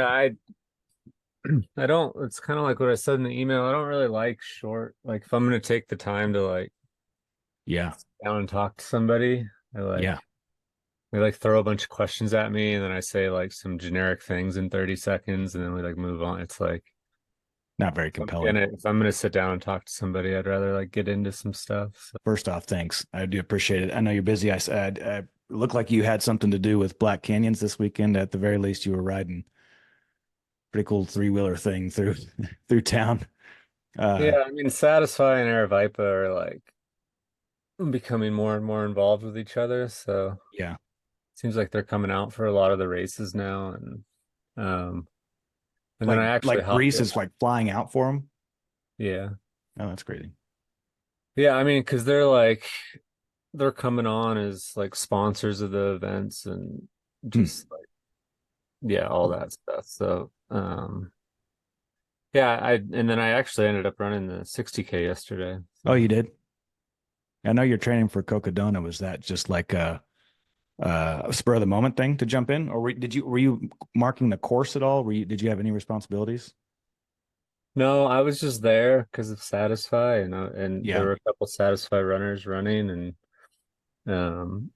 I I don't, it's kind of like what I said in the email. I don't really like short, like if I'm going to take the time to like Yeah. sit down and talk to somebody, Yeah. they like throw a bunch of questions at me and then I say like some generic things in 30 seconds and then we like move on. It's like Not very compelling. if I'm gonna sit down and talk to somebody, I'd rather like get into some stuff. So, First off, thanks. I do appreciate it. I know you're busy. I said, it looked like you had something to do with Black Canyons this weekend. At the very least, you were riding pretty cool three-wheeler thing through through town. Uh, yeah, I mean, Satisfy and Aravaipa are like becoming more and more involved with each other. So yeah. it seems like they're coming out for a lot of the races now. Um, and then I actually Like hopped Greece in. is like flying out for them. Yeah. Oh, that's crazy. Yeah, I mean, because they're coming on as like sponsors of the events and Hmm. just like yeah, all that stuff. So yeah, I and then I actually ended up running the 60K yesterday. Oh, So you did? I know you're training for Cocodona. Was that just like a spur of the moment thing to jump in, or were you marking the course at all? Did you have any responsibilities? no, I was just there because of Satisfy and there Yeah. were a couple Satisfy runners running and um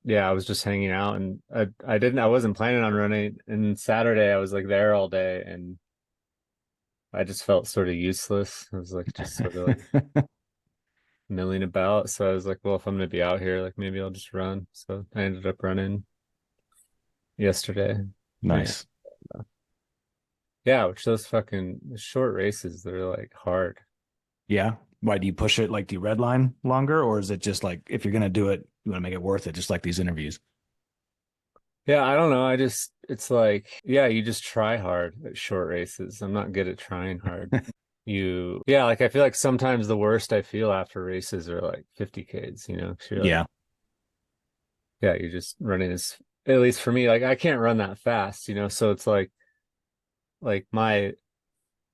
yeah, I was just hanging out and I wasn't planning on running and Saturday I was like there all day and I just felt sort of useless. I was like just sort of like milling about. So I was like, well, if I'm gonna be out here, like maybe I'll just run. So I ended up running yesterday. And Nice. yeah, which those fucking short races, they're like hard. Yeah. Why do you push it? Like, do you redline longer, or is it just like if you're gonna do it, you want to make it worth it, just like these interviews? Yeah, I don't know. It's like, yeah, you just try hard at short races. I'm not good at trying hard. Yeah, like I feel like sometimes the worst I feel after races are like 50Ks, you know, 'cause you're like, Yeah. yeah, you're just running at least for me, like I can't run that fast, you know, so it's like my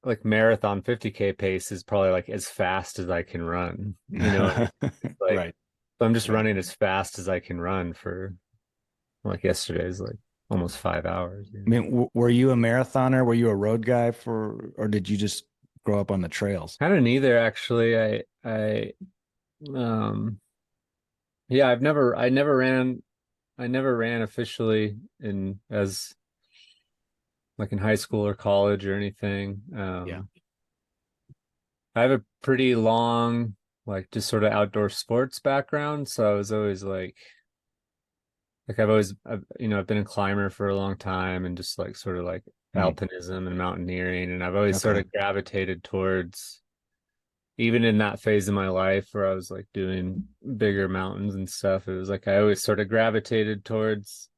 like marathon 50K pace is probably like as fast as I can run. You know, it's like Right. so I'm just Right. running as fast as I can run for like yesterday's like almost 5 hours. I mean, were you a marathoner? Were you a road guy or did you just grow up on the trails? Kind of neither actually. Um yeah, I never ran officially in as like in high school or college or anything. Yeah. I have a pretty long like just sort of outdoor sports background, so I was always like I've been a climber for a long time and just like sort of like Hmm. alpinism and mountaineering. And I've always sort Okay. of gravitated towards, even in that phase of my life where I was like doing bigger mountains and stuff, it was like I always sort of gravitated towards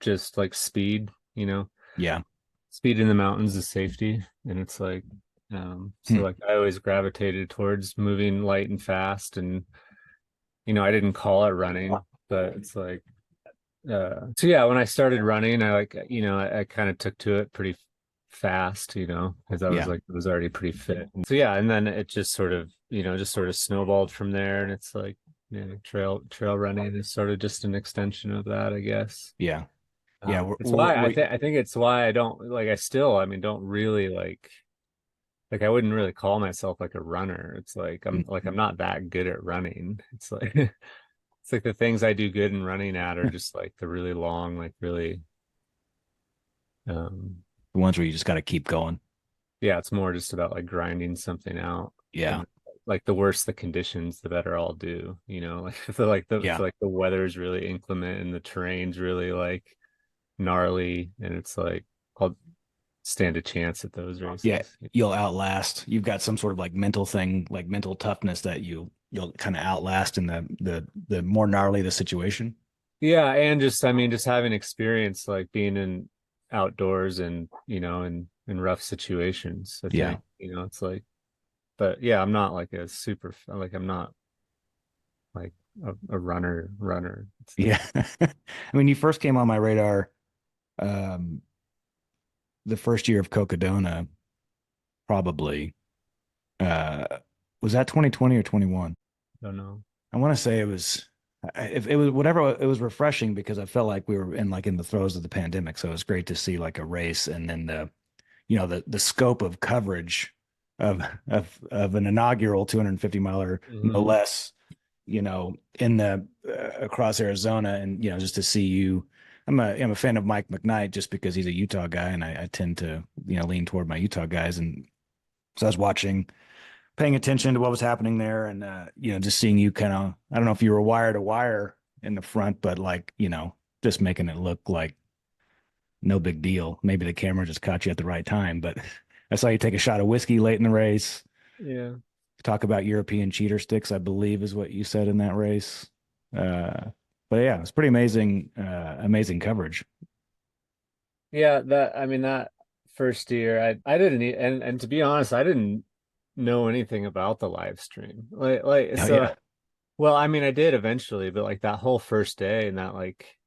just like speed, you know, Yeah. speed in the mountains is safety. And it's like, so Hmm. like I always gravitated towards moving light and fast. And, I didn't call it running, but it's like, so yeah, when I started running, I like, I kind of took to it pretty fast, because I was Yeah. like, I was already pretty fit. And so yeah, and then it just sort of, just sort of snowballed from there. And it's like, trail running is sort of just an extension of that, I guess. Yeah. Yeah. It's why I think it's why I don't like, I mean, don't really like I wouldn't really call myself like a runner. It's like I'm not that good at running. It's like it's like the things I do good in running at are just like the really long, like really um the ones where you just got to keep going. yeah, it's more just about like grinding something out. Yeah. And like the worse the conditions, the better I'll do, like if Yeah. like the weather's really inclement and the terrain's really like gnarly and it's like I'll stand a chance at those Yeah. races. You'll outlast. You've got some sort of like mental thing, like mental toughness that you'll kind of outlast in the more gnarly the situation. Yeah, and just I mean just having experience like being in outdoors and in rough situations, I Yeah. think, it's like but yeah, I'm not like a super like I'm not like a runner. It's like Yeah. I mean, you first came on my radar um the first year of Cocodona, probably. Uh was that 2020 or 21? I don't know. I want to say it was. if it was whatever, it was refreshing because I felt like we were in the throes of the pandemic. So it was great to see like a race, and then the scope of coverage of an inaugural 250 miler, no Hmm. less, in the across Arizona, and just to see you. I'm a fan of Mike McKnight just because he's a Utah guy, and I tend to lean toward my Utah guys, and so I was paying attention to what was happening there, and just seeing you kind of, I don't know if you were wire to wire in the front, but like just making it look like no big deal. Maybe the camera just caught you at the right time, but I saw you take a shot of whiskey late in the race. Yeah. Talk about European cheater sticks, I believe, is what you said in that race. Uh, but yeah, it's pretty amazing, amazing coverage. Yeah, that I mean that first year I didn't and to be honest, I didn't know anything about the live stream. Like Oh so yeah, well, I mean I did eventually, but like that whole first day and that like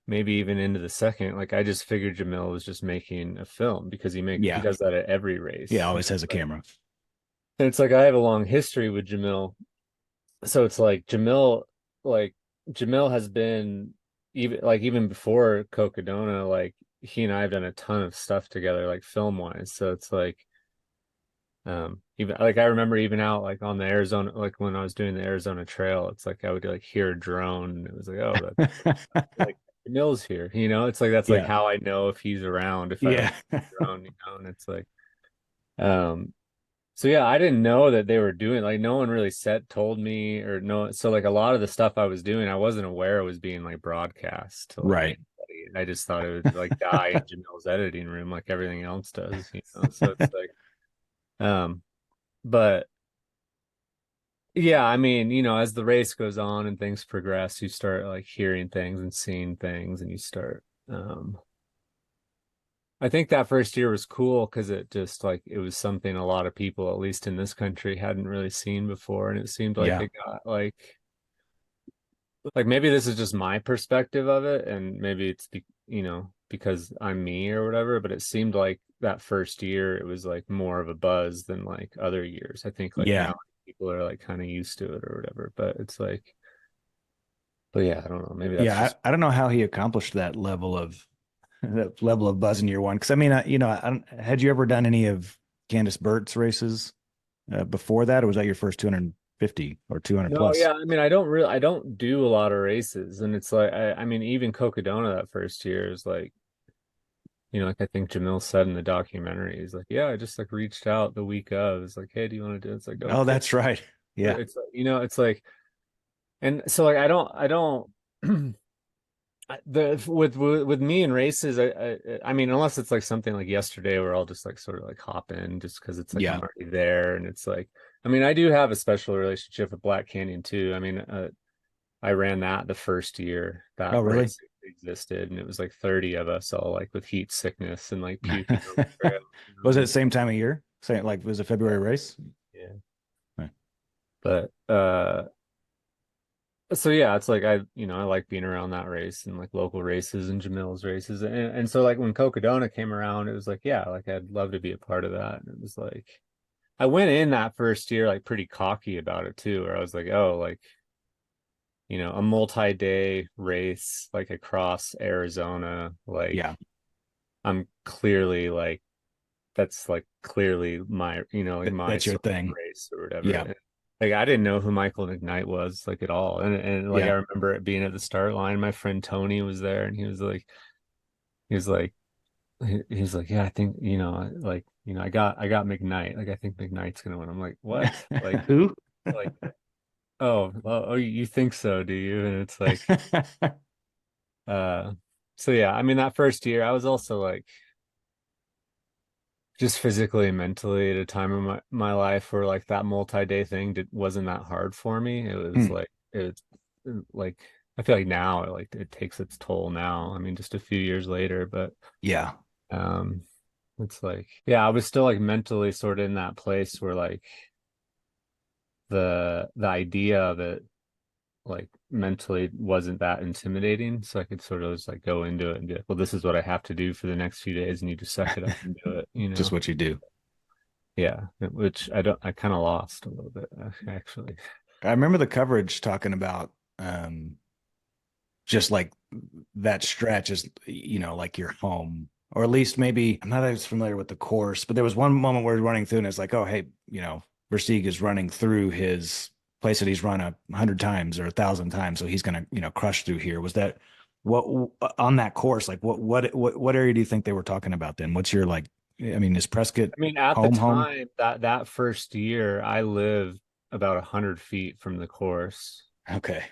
maybe even into the second, like I just figured Jamil was just making a film because he yeah, does that at every yeah. race. Always has a camera. And it's like I have a long history with Jamil. So it's like Jamil has been even before Cocodona, like he and I have done a ton of stuff together, like film wise. So it's like even like I remember even out like on the Arizona, like when I was doing the Arizona Trail, it's like I would like hear a drone and it was like, oh, that's like Jamil's here, it's like that's like Yeah, how I know if he's around, if I like yeah, drone, and it's like um so yeah, I didn't know that they were doing like no one really told me or no. So like a lot of the stuff I was doing, I wasn't aware it was being like broadcast to like right. anybody. I just thought it would like die in Jamil's editing room like everything else does. So it's like, but yeah, I mean, as the race goes on and things progress, you start like hearing things and seeing things, and you start I think that first year was cool because it just like it was something a lot of people, at least in this country, hadn't really seen before. And it seemed like Yeah, it got like maybe this is just my perspective of it, and maybe it's because I'm me or whatever, but it seemed like that first year it was like more of a buzz than like other years. I think like yeah, now people are like kind of used to it or whatever, but it's like but yeah, I don't know. Maybe that's yeah. just I don't know how he accomplished that level of buzz in year one. Because I mean, had you ever done any of Candace Burt's races before that, or was that your first 250 or 200 no, plus? yeah. I mean, I don't do a lot of races, and it's like, I mean, even Cocodona that first year is like, like I think Jamil said in the documentary, he's like, yeah, I just like reached out the week of, it's like, hey, do you want to do it? It's like, Oh, okay. that's right. Yeah, It's like, it's like, and so like, I don't. The with me and races, I mean, unless it's like something like yesterday where I'll just like sort of like hop in just because it's like I'm yeah. already there, and it's like, I mean, I do have a special relationship with Black Canyon too. I mean, I ran that the first year that Oh, really? race existed, and it was like 30 of us all like with heat sickness and like puking on the trail. Was it the And same time of year? Same, like was it February race? yeah, Right. but so yeah, it's like I like being around that race and like local races and Jamil's races, and so like when Cocodona came around, it was like yeah, like I'd love to be a part of that, and it was like I went in that first year like pretty cocky about it too, where I was like, oh, like a multi-day race like across Arizona, like Yeah, I'm clearly like that's like clearly my like my that's your sort of thing. race or whatever. Yeah, And, like I didn't know who Michael McKnight was like at all, and like I yeah. remember it being at the start line. My friend Tony was there, and he was like he's like yeah, I think like I got McKnight, like I think McKnight's gonna win. I'm like what Who? like oh you think so, do you? And it's like uh so yeah, I mean that first year I was also like just physically and mentally at a time in my life where like that multi-day thing wasn't that hard for me. It was Hmm. like like I feel like now it takes its toll now. I mean, just a few years later, but Yeah, um it's like yeah, I was still like mentally sort of in that place where like the idea of it like mentally wasn't that intimidating. So I could sort of just like go into it and be like, well, this is what I have to do for the next few days and you just suck it up and do it. just what you do. Yeah, which I kind of lost a little bit actually. I remember the coverage talking about. um, just like that stretch is, like your home, or at least maybe I'm not as familiar with the course, but there was one moment where we're running through and it's like, oh, hey, Versteeg is running through his place that he's run 100 times or 1,000 times. So he's going to, crush through here. Was that what on that course? Like what area do you think they were talking about then? What's your like, I mean, is Prescott I mean, at the home? time that first year, I lived about 100 feet from the course, Okay.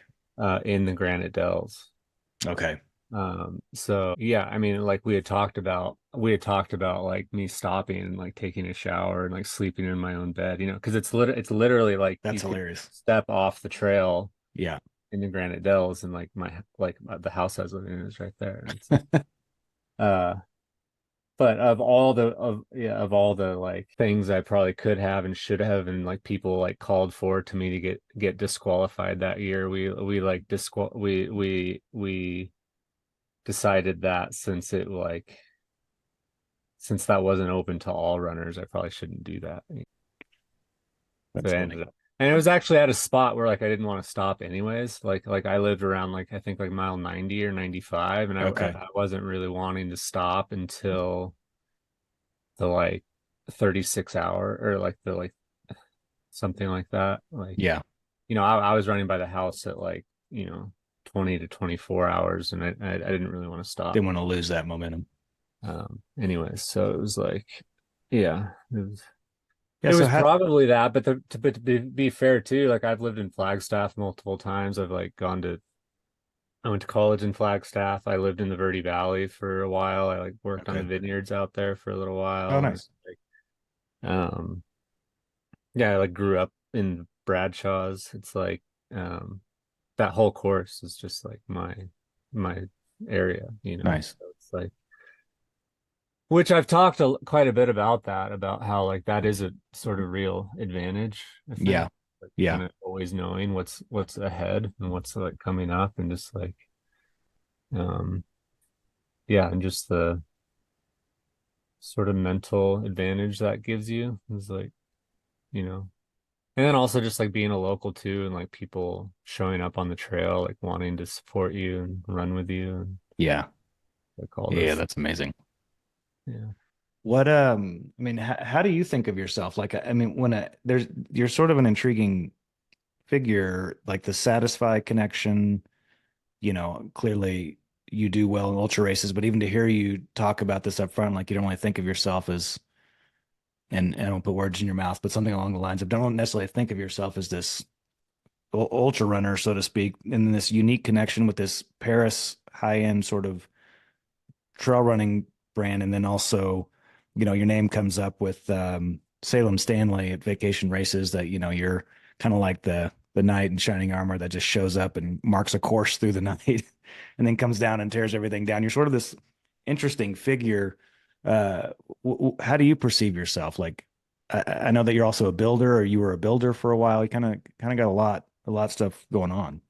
in the Granite Dells. Okay. So yeah, I mean, like we had talked about like me stopping and like taking a shower and like sleeping in my own bed, because it's literally like That's you could hilarious. step off the trail Yeah. in the Granite Dells, and the house I was living in is right there. And it's like, uh, but of all the like things I probably could have and should have, and like people like called for to me to get disqualified that year, we like we decided that since that wasn't open to all runners, I probably shouldn't do that. So That's I funny. ended up, and it was actually at a spot where like I didn't want to stop anyways. Like I lived around like I think like mile 90 or 95, and I Okay. I wasn't really wanting to stop until the like 36 hour, or like the like something like that. Like, Yeah. I was running by the house at like, 20 to 24 hours, and I didn't really want to stop. Didn't want to lose that momentum. Anyways, so it was like, yeah, Yeah. it So was how, probably that, but to be fair too, like I've lived in Flagstaff multiple times. I went to college in Flagstaff. I lived in the Verde Valley for a while. I like worked on the okay. vineyards out there for a little Oh, while, and nice. like, um, yeah, I like grew up in Bradshaw's. It's like, um, that whole course is just like my area, Nice. So it's like, which I've talked quite a bit about that, about how like that is a sort of real advantage, I Yeah. think. Like Yeah. kind of always knowing what's ahead and what's like coming up, and just like, um yeah, and just the sort of mental advantage that gives you is like, you know, and then also just like being a local too, and like people showing up on the trail, like wanting to support you and run with you, and Yeah. like all Yeah. those. That's amazing. Yeah. I mean, how do you think of yourself? Like, I mean, you're sort of an intriguing figure, like the Satisfy connection, clearly you do well in ultra races, but even to hear you talk about this up front, like you don't really think of yourself as, and I don't put words in your mouth, but something along the lines of don't necessarily think of yourself as this ultra runner, so to speak, in this unique connection with this Paris high end sort of trail running brand. And then also, your name comes up with Salem Stanley at Vacation Races, that, you're kind of like the knight in shining armor that just shows up and marks a course through the night and then comes down and tears everything down. You're sort of this interesting figure. Uh, how do you perceive yourself? Like, I know that you're also a builder, or you were a builder for a while. You kind of got a lot of stuff going on.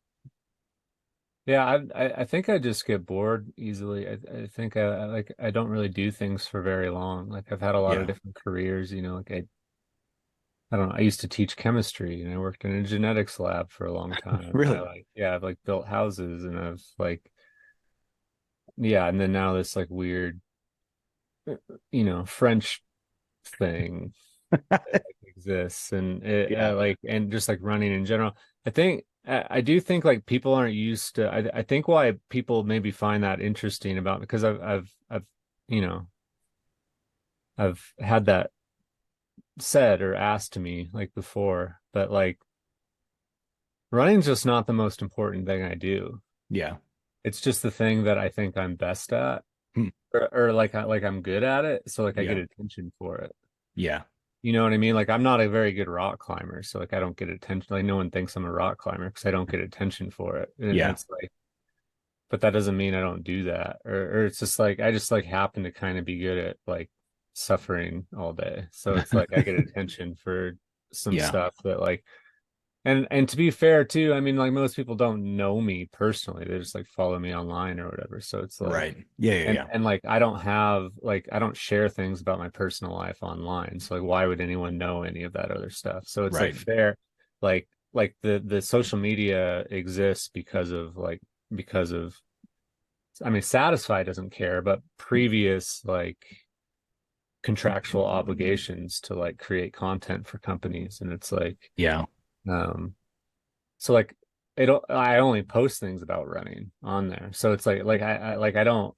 Yeah, I think I just get bored easily. I think I don't really do things for very long. Like I've had a lot of Yeah. different careers, like I don't know. I used to teach chemistry, and I worked in a genetics lab for a long time. I Really? like, yeah, I've like built houses, and I've like, yeah, and then now this like weird, French thing exists, and Yeah. and just like running in general. I do think like people aren't used to. I think why people maybe find that interesting about, because I've you know I've had that said or asked to me like before, but like running's just not the most important thing I do. Yeah. It's just the thing that I think I'm best at, Hmm. or like I'm good at it, so like I get Yeah. attention for it. Yeah. You know what I mean? Like I'm not a very good rock climber, so like I don't get attention. Like no one thinks I'm a rock climber because I don't get attention for it. And Yeah. it's like, but that doesn't mean I don't do that. Or it's just like I just like happen to kind of be good at like suffering all day. So it's like I get attention for some Yeah. stuff that like, and to be fair too, I mean like most people don't know me personally. They just like follow me online or whatever. So it's like, Right. Yeah. Yeah. and Yeah. and like I don't share things about my personal life online. So like why would anyone know any of that other stuff? So it's like Right. fair, like like the social media exists because of I mean, Satisfy doesn't care, but previous like contractual obligations to like create content for companies, and it's like Yeah. um so like I only post things about running on there. So it's like I don't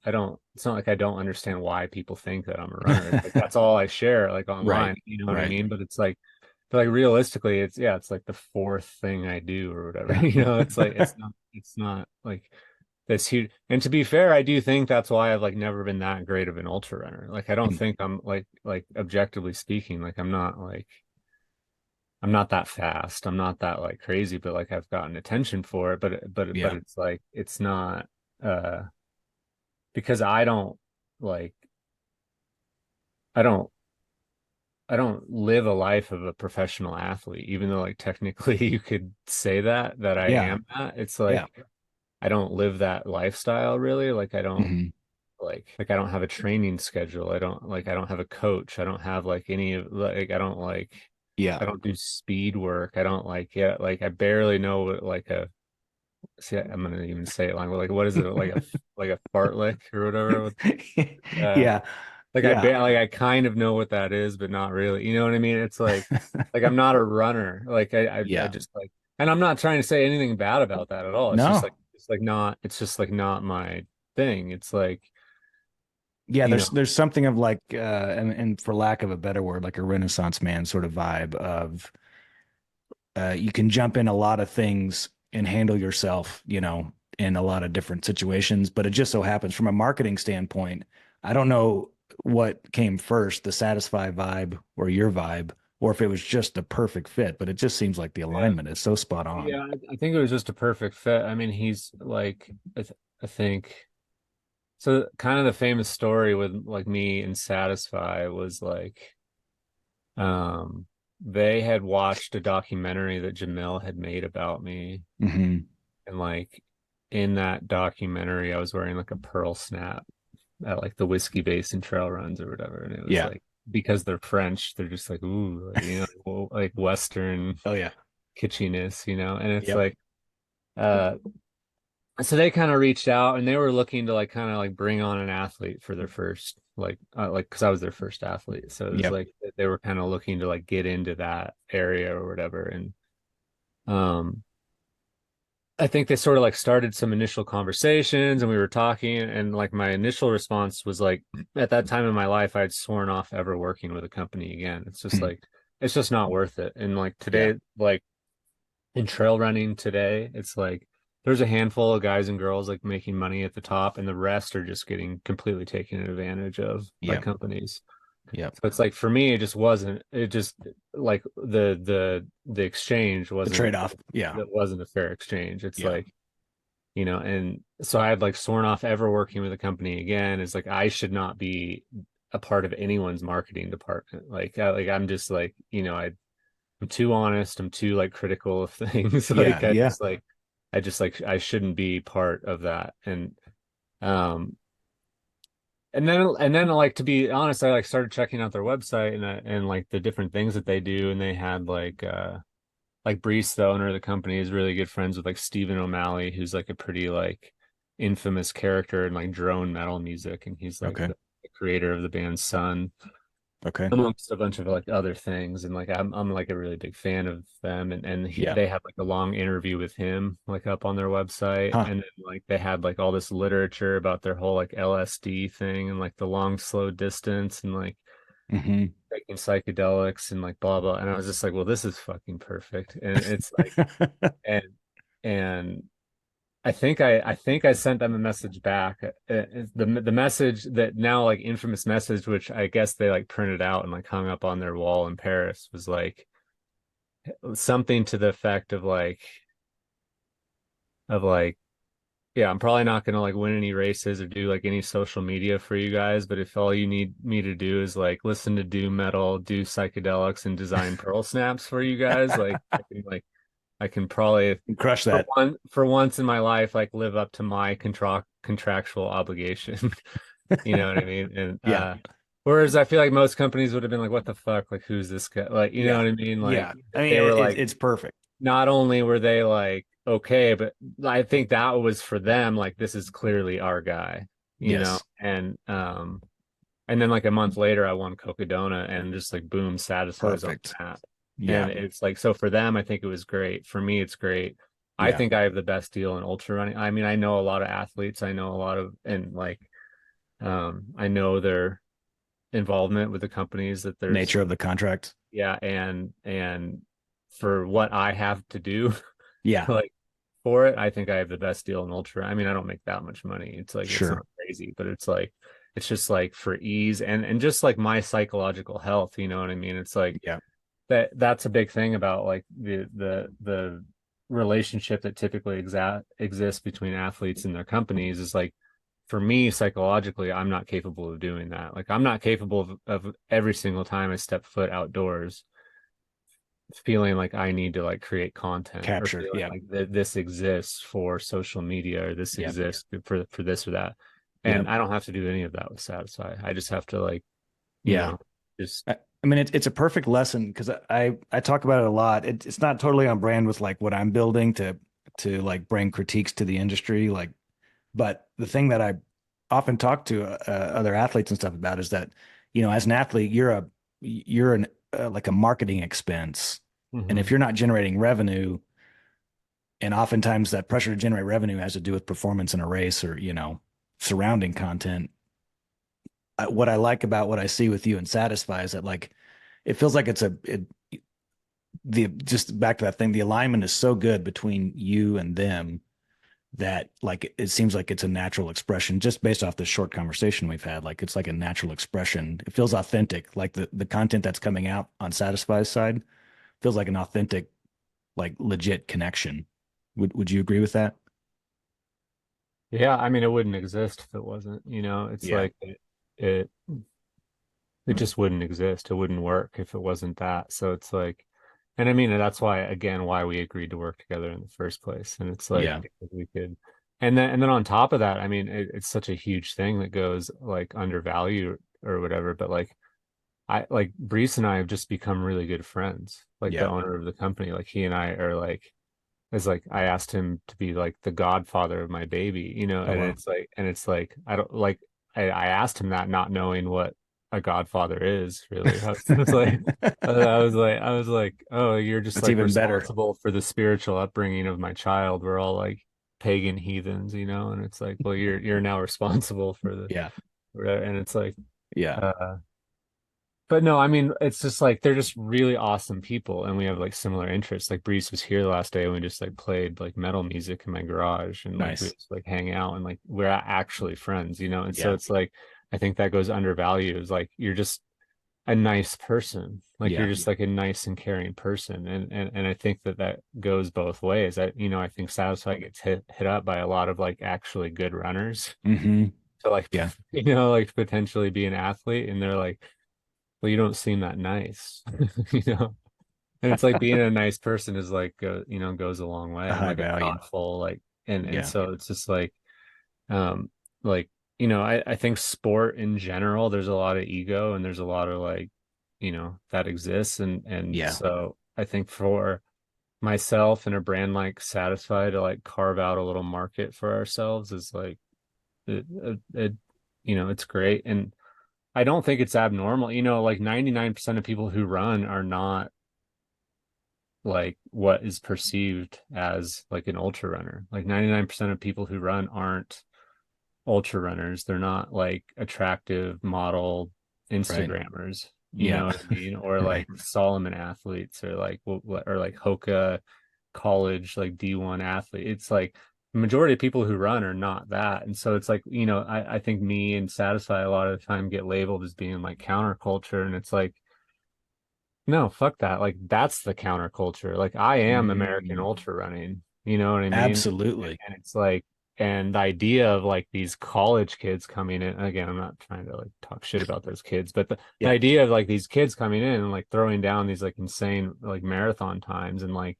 it's not like I don't understand why people think that I'm a runner. It's like that's all I share like Right. online, you know what I Right. mean? But it's like but like realistically it's yeah, it's like the fourth thing I do or whatever. You know, it's like it's not like this huge. And to be fair, I do think that's why I've like never been that great of an ultra runner. Like I don't think I'm like objectively speaking, like I'm not that fast. I'm not that like crazy, but like I've gotten attention for it. But Yeah. it's like it's not uh because I don't like I don't I don't live a life of a professional athlete, even though like technically you could say that I Yeah. am that. It's Yeah. like I don't live that lifestyle really. Like I don't Hmm. like I don't have a training schedule. I don't have a coach. I don't have like any of like Yeah. I don't do speed work. I don't like yeah, like I barely know what like a see I'm gonna even say it like what is it like a fartlek or whatever. Uh Yeah. like Yeah. like I kind of know what that is, but not really. You know what I mean? It's like I'm not a runner. Like I Yeah. just like and I'm not trying to say anything bad about that at all. No. It's like not it's just like not my thing. It's like, Yeah, you know, there's something of like and for lack of a better word, like a Renaissance man sort of vibe of you can jump in a lot of things and handle yourself, in a lot of different situations. But it just so happens from a marketing standpoint, I don't know what came first, the Satisfy vibe or your vibe, or if it was just the perfect fit, but it just seems like the yeah. alignment is so spot on. Yeah, I think it was just a perfect fit. I mean, he's like, I think so. Kind of the famous story with like me and Satisfy was like, um, they had watched a documentary that Jamil had made about me, Hmm. and like in that documentary, I was wearing like a pearl snap at like the whiskey basin trail runs or whatever, and it was Yeah. like because they're French, they're just like ooh, like, you know, like Western Oh yeah. kitschiness, you know, and it's Yep. like. Uh, so they kind of reached out and they were looking to like kind of like bring on an athlete for their first like because I was their first athlete, so it was Yep. like they were kind of looking to like get into that area or whatever, and um I think they sort of like started some initial conversations and we were talking, and like my initial response was like at that time in my life I'd sworn off ever working with a company again. It's just like it's just not worth it. And like Yeah. today, like in trail running today, it's like there's a handful of guys and girls like making money at the top, and the rest are just getting completely taken advantage of by Yep. companies. Yep. So it's like for me, it just wasn't. It just like the exchange The wasn't. trade-off. Yeah. It wasn't a fair exchange. It's Yeah. like you know, and so I had like sworn off ever working with a company again. It's like I should not be a part of anyone's marketing department. Like I'm just like you know I'm too honest. I'm too like critical of things. Yeah. Yeah. I just like I shouldn't be part of that. Um and then like to be honest, I like started checking out their website and like the different things that they do, and they had like Brees, the owner of the company, is really good friends with like Stephen O'Malley, who's like a pretty like infamous character in like drone metal music, and he's like Okay. the creator of the band Sun, Okay. amongst a bunch of like other things. And like I'm like a really big fan of them, and Yeah. they had like a long interview with him like up on their website, Huh. and then like they had like all this literature about their whole like LSD thing and like the long slow distance and like Hmm. taking psychedelics and like blah blah. And I was just like, well, this is fucking perfect. And it's like and and I think I sent them a message back. The message that now like infamous message, which I guess they like printed out and like hung up on their wall in Paris, was like something to the effect of like yeah, I'm probably not gonna like win any races or do like any social media for you guys, but if all you need me to do is like listen to doom metal, do psychedelics, and design pearl snaps for you guys, like I can probably Crush that. for once in my life like live up to my contractual obligation. You know what I mean? And Yeah. whereas I feel like most companies would have been like, what the fuck? Like who's this guy? Like, you know Yeah. what I mean? Like Yeah. I mean, they were like it's perfect. not only were they like okay, but I think that was for them like this is clearly our guy, you know, Yes. and then like a month later I won Cocodona and just like boom, satisfies on Perfect. the map. Yeah. And it's like so for them I think it was great. For me it's great. I Yeah. think I have the best deal in ultra running. I mean, I know a lot of athletes, I know a lot of and like I know their involvement with the companies that there's Nature of the contract. yeah, and for what I have to do Yeah. like for it, I think I have the best deal in ultra. I mean, I don't make that much money. It's like it's Sure. not crazy, but it's like it's just like for ease and just like my psychological health, you know what I mean? It's like Yeah. that's a big thing about like the relationship that typically exists between athletes and their companies is like for me psychologically I'm not capable of doing that. Like I'm not capable of every single time I step foot outdoors feeling like I need to like create content or Capture. feeling Yeah. like this exists for social media or this Yeah. exists for this or that. Yeah. And I don't have to do any of that with Satisfy. I just have to like, you Yeah. know, just I mean, it's a perfect lesson because I talk about it a lot. It's not totally on brand with like what I'm building to like bring critiques to the industry. Like, but the thing that I often talk to other athletes and stuff about is that, as an athlete, you're an like a marketing expense, and if mhm. you're not generating revenue, and oftentimes that pressure to generate revenue has to do with performance in a race or surrounding content. What I like about what I see with you and Satisfy is that like it feels like the just back to that thing, the alignment is so good between you and them that like it seems like it's a natural expression just based off the short conversation we've had. Like it's like a natural expression. It feels authentic. Like the content that's coming out on Satisfy's side feels like an authentic, like legit connection. Would you agree with that? Yeah, I mean it wouldn't exist if it wasn't, it's Yeah. like it it just wouldn't exist. It wouldn't work if it wasn't that. So it's like, and I mean, that's why, again, why we agreed to work together in the first place. And it's like, Yeah. because we could, and then on top of that, I mean, it's such a huge thing that goes like undervalued or whatever. But like, I like Brees and I have just become really good friends. Like the Yeah. owner of the company, like he and I are like, it's like I asked him to be like the godfather of my baby, Oh wow. and it's like I don't like I asked him that not knowing what a godfather is really. I was like oh, you're just That's like even better. responsible for the spiritual upbringing of my child. We're all like pagan heathens, and it's like, well, you're now responsible for Yeah. and it's like Yeah. uh but no, I mean, it's just like they're just really awesome people, and we have like similar interests. Like Brees was here last day, and we just like played like metal music in my garage, and like we Nice. just like hang out, and like we're actually friends. And so Yeah. it's like I think that goes undervalued. Is like you're just a nice person, like you're Yeah. just like a nice and caring person, and I think that goes both ways. I think Satisfy gets hit up by a lot of like actually good runners Hmm. to like Yeah. like potentially be an athlete, and they're like well, you don't seem that nice, you know? And it's like being a nice person is like, goes a long way A and high like a value. thoughtful, like, and Yeah. so it's just um, like, I think sport in general, there's a lot of ego and there's a lot of like, that exists. And Yeah. so I think for myself and a brand like Satisfy to like carve out a little market for ourselves is like, it's great. And I don't think it's abnormal. Like 99% of people who run are not like what is perceived as like an ultra runner. Like 99% of people who run aren't ultra runners. They're not like attractive model Right. Instagrammers. You Yeah. know what I mean? Or Right. like Solomon athletes or like or like Hoka college like D1 athlete. It's like the majority of people who run are not that. And so it's like, I think me and Satisfy a lot of the time get labeled as being like counterculture. And it's like, no, fuck that. Like that's the counterculture. Like I am American Mm. ultra running. You know what I mean? Absolutely. And it's like, and the idea of like these college kids coming in, again, I'm not trying to like talk shit about those kids, but the Yeah. idea of like these kids coming in and like throwing down these like insane like marathon times and like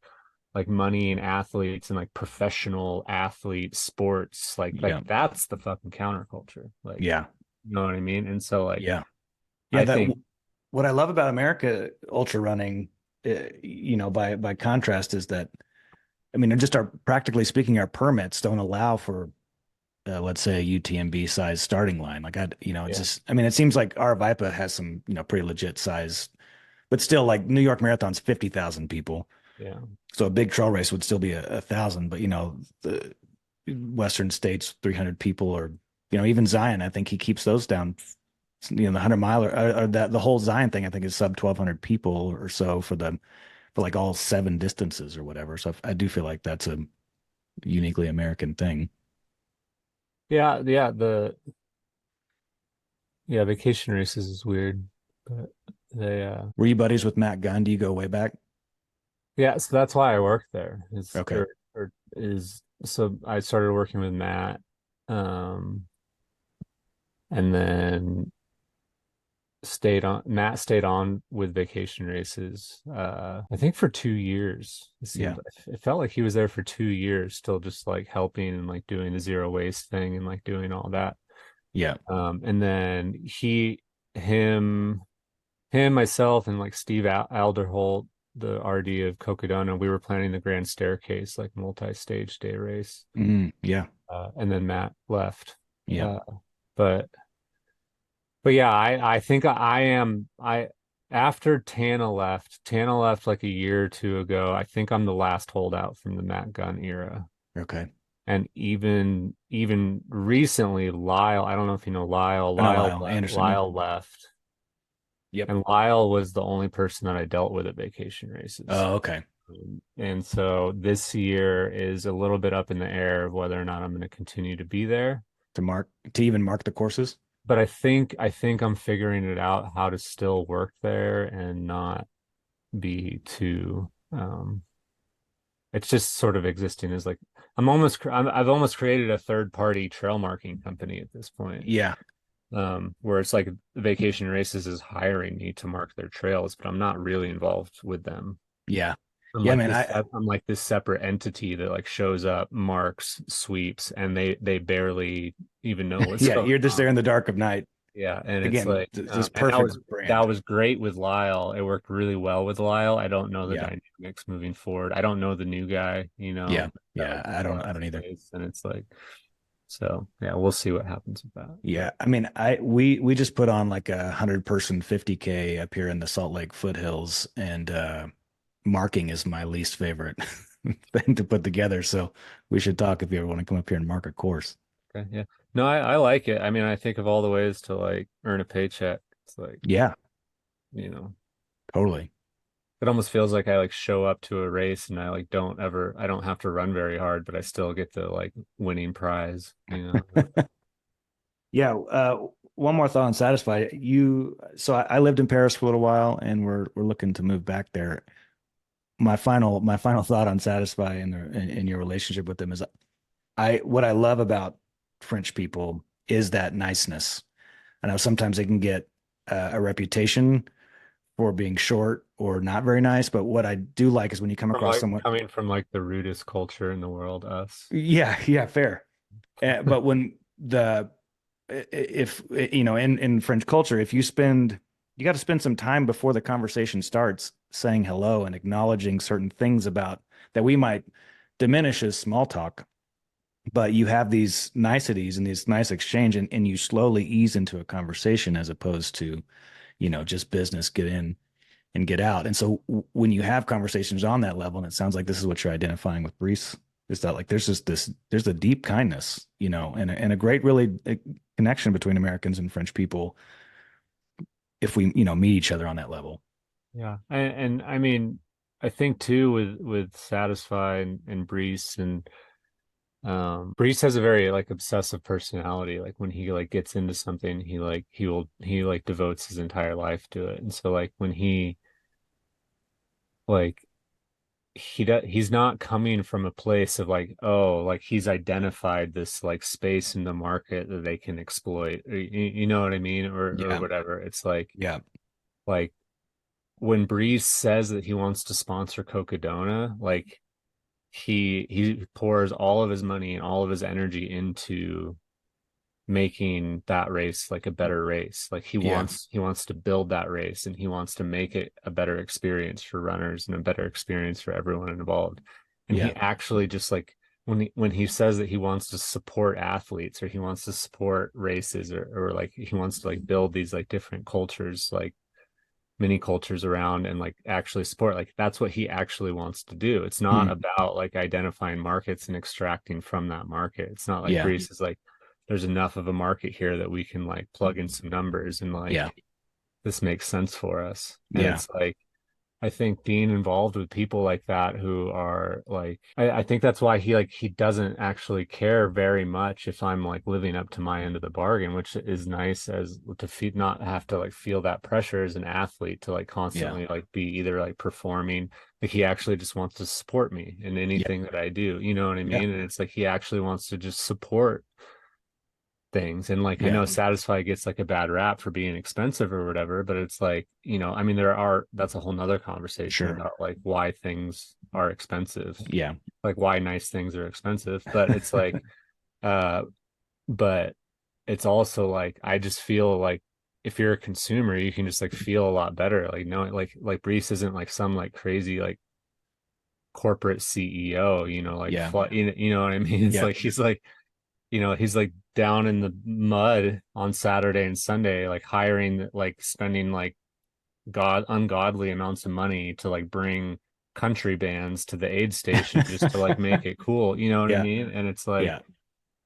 money and athletes and like professional athlete sports, like Yeah. that's the fucking counterculture. Like, Yeah. you know what I mean? And so like Yeah. Yeah. I think What I love about America ultra running by contrast, is that I mean, just our practically speaking, our permits don't allow for let's say a UTMB size starting line. Like it's Yeah. just I mean, it seems like Aravaipa has some pretty legit size, but still like New York Marathon's 50,000 people. Yeah. So a big trail race would still be a thousand, but the Western states, 300 people, or even Zion, I think he keeps those down. The 100 mile or that the whole Zion thing, I think is sub 1,200 people or so for like all 7 distances or whatever. So I do feel like that's a uniquely American thing. Yeah. Yeah, vacation races is weird, but they Were you buddies with Matt Gunn? Do you go way back? yeah, so that's why I work there Okay. or is so I started working with Matt, um, and then Matt stayed on with vacation races, I think for 2 years. Yeah. It felt like he was there for 2 years, still just like helping and like doing the zero waste thing and like doing all that. Yeah. And then him, myself, and like Steve Alderholt, the RD of Cocodona, we were planning the Grand Staircase, like multi-stage day race. Yeah. And then Matt left. Yeah. Uh, but yeah, I think I am I after Tana left like a year or two ago. I think I'm the last holdout from the Matt Gunn era. Okay. And even recently, Lyle, I don't know if you know Lyle, I know Lyle Anderson. Yeah. Lyle left. Yep. And Lyle was the only person that I dealt with at vacation races. Oh, okay. And so this year is a little bit up in the air of whether or not I'm going to continue to be there. To even mark the courses. But I think I'm figuring it out how to still work there and not be too it's just sort of existing as like I've almost created a third party trail marking company at this point. Yeah. Where it's like Vacation Races is hiring me to mark their trails, but I'm not really involved with them. Yeah. Yeah, man. I'm like this separate entity that like shows up, marks, sweeps, and they barely even know what's Yeah, going you're just on. there in the dark of night. Yeah, and it's Again, like, this and perfect that brand. was great with Lyle. It worked really well with Lyle. I don't know the Yeah. dynamics moving forward. I don't know the new guy, Yeah. that Yeah. like I did a don't lot I of don't either. space, and it's like, so yeah, we'll see what happens with that. Yeah. I mean, we just put on like 100-person 50K up here in the Salt Lake foothills, and marking is my least favorite thing to put together. So we should talk if you ever want to come up here and mark a course. Okay, yeah, no, I like it. I mean, I think of all the ways to like earn a paycheck. It's like, Yeah, you know, totally. it almost feels like I like show up to a race and I don't have to run very hard, but I still get the like winning prize, Yeah. One more thought on Satisfy. So I lived in Paris for a little while, and we're looking to move back there. My final thought on Satisfy in your relationship with them is what I love about French people is that niceness. I know sometimes they can get a reputation for being short or not very nice, but what I do like is when you come From across like someone. coming from like the rudest culture in the world, us. Yeah, yeah, fair. But when the if in French culture, if you got to spend some time before the conversation starts saying hello and acknowledging certain things about that we might diminish as small talk, but you have these niceties and this nice exchange, and you slowly ease into a conversation as opposed to just business, get in and get out. And so when you have conversations on that level, and it sounds like this is what you're identifying with Brees, is that like there's a deep kindness, and a great really connection between Americans and French people if we meet each other on that level. Yeah. And I mean, I think too with Satisfy and Brees, and Brees has a very like obsessive personality. Like when he like gets into something, he like devotes his entire life to it. And so like when he like he's not coming from a place of like, oh, like he's identified this like space in the market that they can exploit, or, you know what I mean, or Yeah, whatever. It's like yeah, like when Breeze says that he wants to sponsor Cocodona, like he pours all of his money and all of his energy into making that race like a better race. Like Yeah. he wants to build that race and he wants to make it a better experience for runners and a better experience for everyone involved. And he Yeah. actually just like when he says that he wants to support athletes or he wants to support races or like he wants to like build these like different cultures like mini cultures around and like actually support, like that's what he actually wants to do. It's not Hmm. about like identifying markets and extracting from that market. It's not like Yeah. Brees is like there's enough of a market here that we can like plug in some numbers and Yeah. like this makes sense for us. And Yeah. it's like I think being involved with people like that who are like I think that's why he doesn't actually care very much if I'm like living up to my end of the bargain, which is nice as to feed not have to like feel that pressure as an athlete to like Yeah. constantly like be either like performing. Like he actually just wants to support me in Yeah. anything that I do. You know what I Yeah. mean? And it's like he actually wants to just support things. And like I Yeah. know Satisfy gets like a bad rap for being expensive or whatever, but it's like, you know, I mean, there are that's a whole nother conversation Sure. about like why things are expensive, Yeah. like why nice things are expensive. But it's like, uh, but it's also like I just feel like if you're a consumer, you can just like feel a lot better. Like knowing like Brees isn't like some like crazy like corporate CEO, you know, like Yeah. you know what I mean? It's Yeah. like he's like you know, he's like down in the mud on Saturday and Sunday, like hiring, like spending like ungodly amounts of money to like bring country bands to the aid station just to like make it cool. You know what I Yeah. mean? And it's like, Yeah.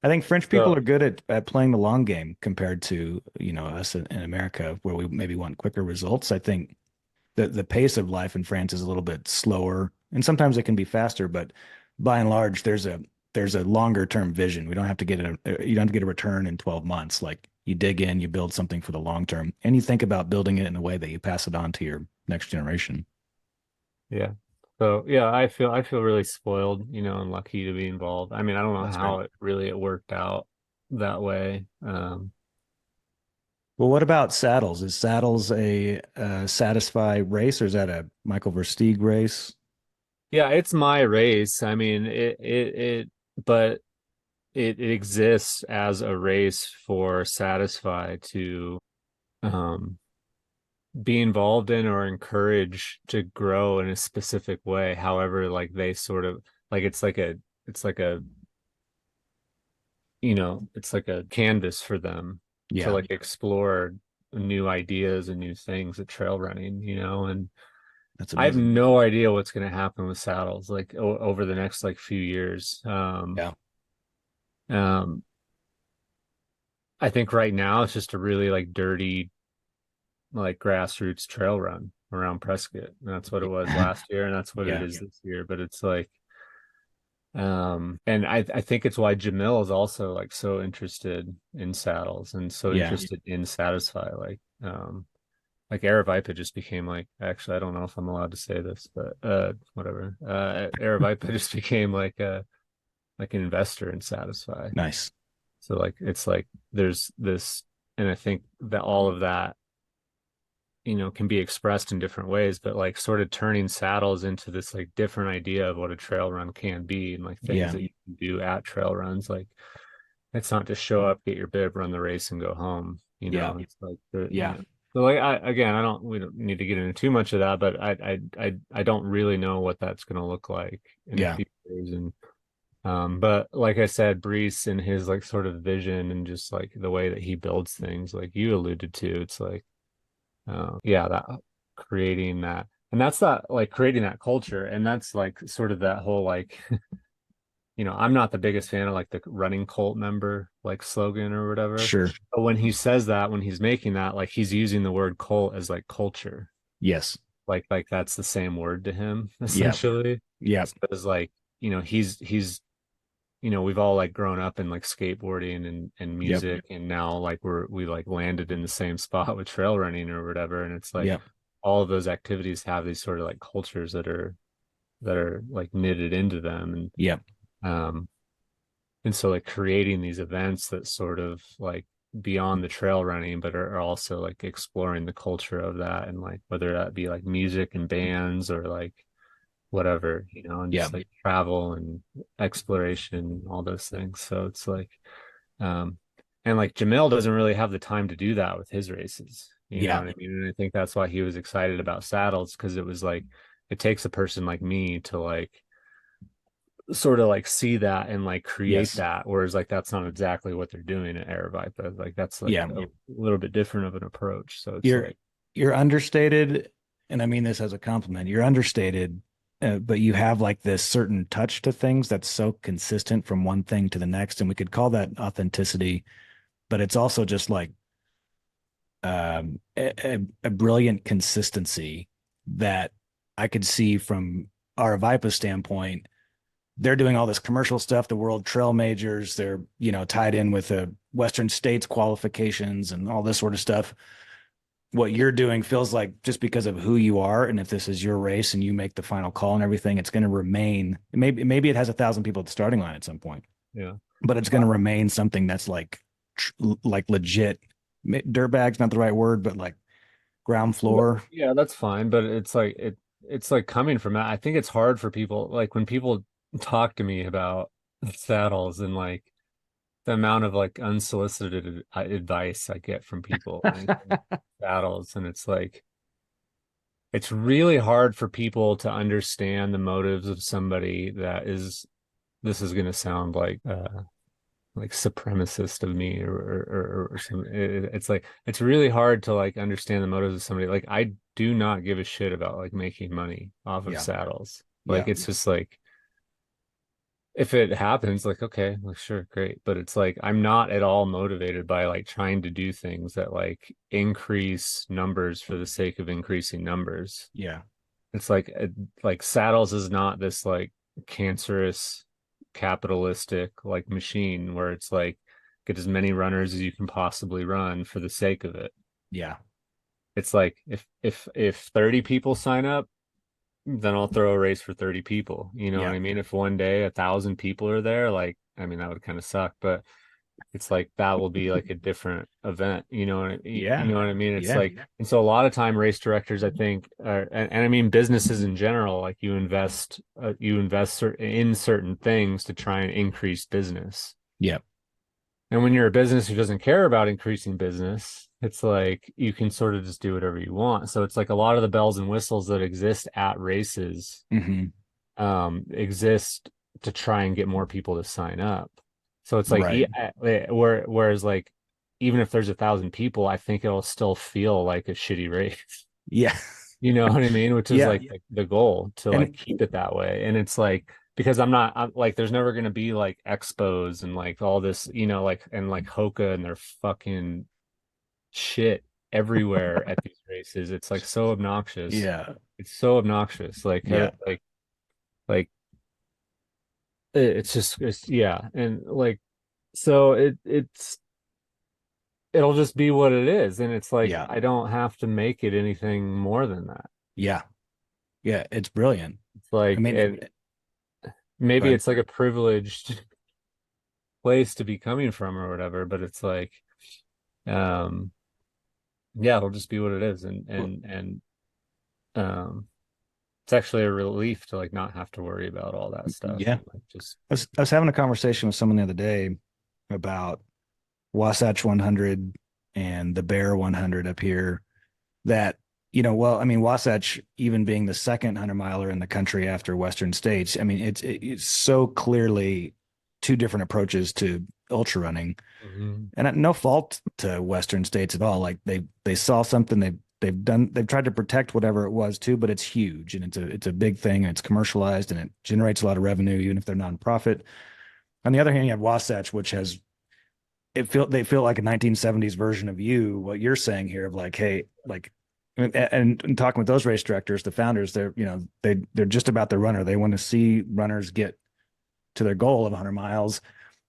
I think French people so are good at playing the long game compared to, us in America where we maybe want quicker results. I think the pace of life in France is a little bit slower and sometimes it can be faster, but by and large, there's a longer term vision. We don't have to you don't have to get a return in 12 months. Like you dig in, you build something for the long term, and you think about building it in a way that you pass it on to your next generation. yeah. So yeah, I feel really spoiled, you know, and lucky to be involved. I mean, I don't know That's great. how it worked out that way. Well, what about Saddles? Is Saddles a Satisfy race, or is that a Michael Versteeg race? Yeah, it's my race. I mean, but it exists as a race for Satisfy to um be involved in or encourage to grow in a specific way. However, like they sort of like it's like a you know, it's like a canvas for them to Yeah, like explore new ideas and new things at trail running, you know, and that's I have amazing. no idea what's going to happen with saddles like over the next like few years. Yeah, Um, I think right now it's just a really like dirty, like grassroots trail run around Prescott. And that's what it was last year, and that's what it yeah, is this year. But it's like, and I think it's why Jamil is also like so interested in saddles and so yeah. interested in Satisfy. Like Aravaipa just became like actually I don't know if I'm allowed to say this, but whatever. Aravaipa just became like an investor in Satisfy. Nice. So like it's like there's this, and I think that all of that, you know, can be expressed in different ways, but like sort of turning saddles into this like different idea of what a trail run can be and like things Yeah, that you can do at trail runs. Like it's not just show up, get your bib, run the race, and go home. You yeah, know, it's like the you yeah, know. So like I again, we don't need to get into too much of that, but I don't really know what that's going to look like in a yeah, few years. And but like I said, Brees and his like sort of vision and just like the way that he builds things, like you alluded to, it's like yeah, that creating that, and that's that like creating that culture, and that's like sort of that whole like you know, I'm not the biggest fan of like the running cult member like slogan or whatever. sure. But when he says that, when he's making that, like he's using the word cult as like culture. Yes. Like that's the same word to him, Yeah, essentially. yeah, Because like, you know, he's you know, we've all like grown up in like skateboarding and yep, music, and now like we like landed in the same spot with trail running or whatever. And it's like yep, all of those activities have these sort of like cultures that are like knitted into them. yep, Um and so like creating these events that sort of like beyond the trail running, but are also like exploring the culture of that, and like whether that be like music and bands or like whatever, you know, and just yep. like travel and exploration, all those things. So it's like, um, And like Jamil doesn't really have the time to do that with his races. You know Yeah. what I mean? And I think that's why he was excited about saddles, because it was like it takes a person like me to like sort of like see that and like create Yes. that. Whereas like that's not exactly what they're doing at Aravaipa. Like that's like Yeah. a little bit different of an approach. So it's You're like, you're understated, and I mean this as a compliment. You're understated, but you have like this certain touch to things that's so consistent from one thing to the next, and we could call that authenticity. But it's also just like a brilliant consistency that I could see from Aravaipa's standpoint. They're doing all this commercial stuff, the World Trail Majors. They're, tied in with the Western States qualifications and all this sort of stuff. What you're doing feels like just because of who you are, and if this is your race and you make the final call and everything, it's going to remain. Maybe it has 1,000 people at the starting line at some point, yeah. but it's going to remain something that's like legit. Dirtbag's not the right word, but like ground floor. Yeah, that's fine. But it's like coming from that. I think it's hard for people, like when people talk to me about saddles and like the amount of like unsolicited advice I get from people on saddles, and it's like it's really hard for people to understand the motives of somebody that is, this is going to sound like supremacist of me, or some, it's like it's really hard to like understand the motives of somebody. Like I do not give a shit about like making money off of Yeah, saddles. Like yeah, it's just like if it happens, like, okay, like, sure, great. But it's like, I'm not at all motivated by like trying to do things that like increase numbers for the sake of increasing numbers. yeah, It's like saddles is not this like cancerous capitalistic like machine where it's like get as many runners as you can possibly run for the sake of it. yeah, It's like if 30 people sign up, then I'll throw a race for 30 people. You know what yeah, I mean? If one day 1,000 people are there, like, I mean, that would kind of suck, but it's like that will be like a different event. You yeah, know what I mean? It's yeah, like, and so a lot of time race directors, I think, and I mean businesses in general, like you invest in certain things to try and increase business. yeah, And when you're a business who doesn't care about increasing business, it's like you can sort of just do whatever you want. So it's like a lot of the bells and whistles that exist at races hmm, exist to try and get more people to sign up. So it's like right, whereas like even if there's 1,000 people, I think it'll still feel like a shitty race. yeah, You know what I mean? Which is yeah, like the goal, to like and keep it that way. And it's like because I'm like there's never gonna be like expos and like all this, like and like Hoka and their fucking shit everywhere at these races. It's like so obnoxious. yeah, It's so obnoxious. yeah, Like it's just yeah, and like so it'll just be what it is, and it's like yeah, I don't have to make it anything more than that. yeah, yeah. It's brilliant. It's I like, mean, and maybe but it's like a privileged place to be coming from or whatever, but it's like um yeah, it'll just be what it is, and um it's actually a relief to like not have to worry about all that stuff yeah, and like just I was having a conversation with someone the other day about Wasatch 100 and the Bear 100 up here. That, well, I mean, Wasatch, even being the second 100 miler in the country after Western States, I mean, it's so clearly two different approaches to ultra running, Mhm. and no fault to Western States at all. Like they saw something, they've tried to protect whatever it was too, but it's huge and it's a big thing and it's commercialized and it generates a lot of revenue even if they're nonprofit. On the other hand, you have Wasatch, which has they feel like a 1970s version of what you're saying here of like, hey, like, and talking with those race directors, the founders, they're just about the runner. They want to see runners get to their goal of 100 miles,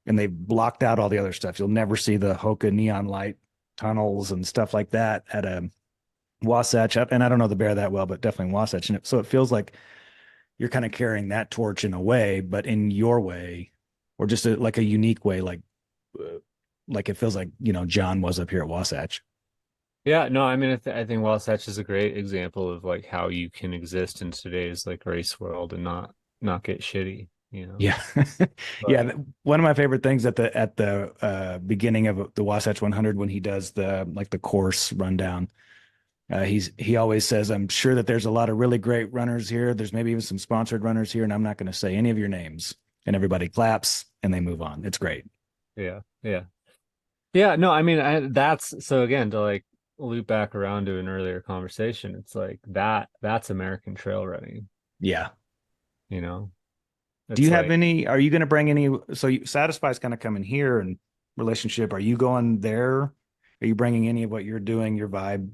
and they've blocked out all the other stuff. You'll never see the Hoka neon light tunnels and stuff like that at a Wasatch. And I don't know the Bear that well, but definitely Wasatch. And so it feels like you're kind of carrying that torch in a way, but in your way, or just like a unique way, uh, like it feels like John was up here at Wasatch. Yeah, no, I mean, I think Wasatch is a great example of like how you can exist in today's like race world and not get shitty. you know. Yeah. But Yeah. One of my favorite things at the beginning of the Wasatch 100 when he does the like the course rundown, he always says, "I'm sure that there's a lot of really great runners here. There's maybe even some sponsored runners here, and I'm not going to say any of your names." And everybody claps and they move on. It's great. yeah, yeah. Yeah, no, I mean, that's so again to like loop back around to an earlier conversation. It's like that's American trail running, Yeah. you know. Do you It's have like, any? Are you going to bring any? So Satisfy's kind of coming here and relationship. Are you going there? Are you bringing any of what you're doing, your vibe,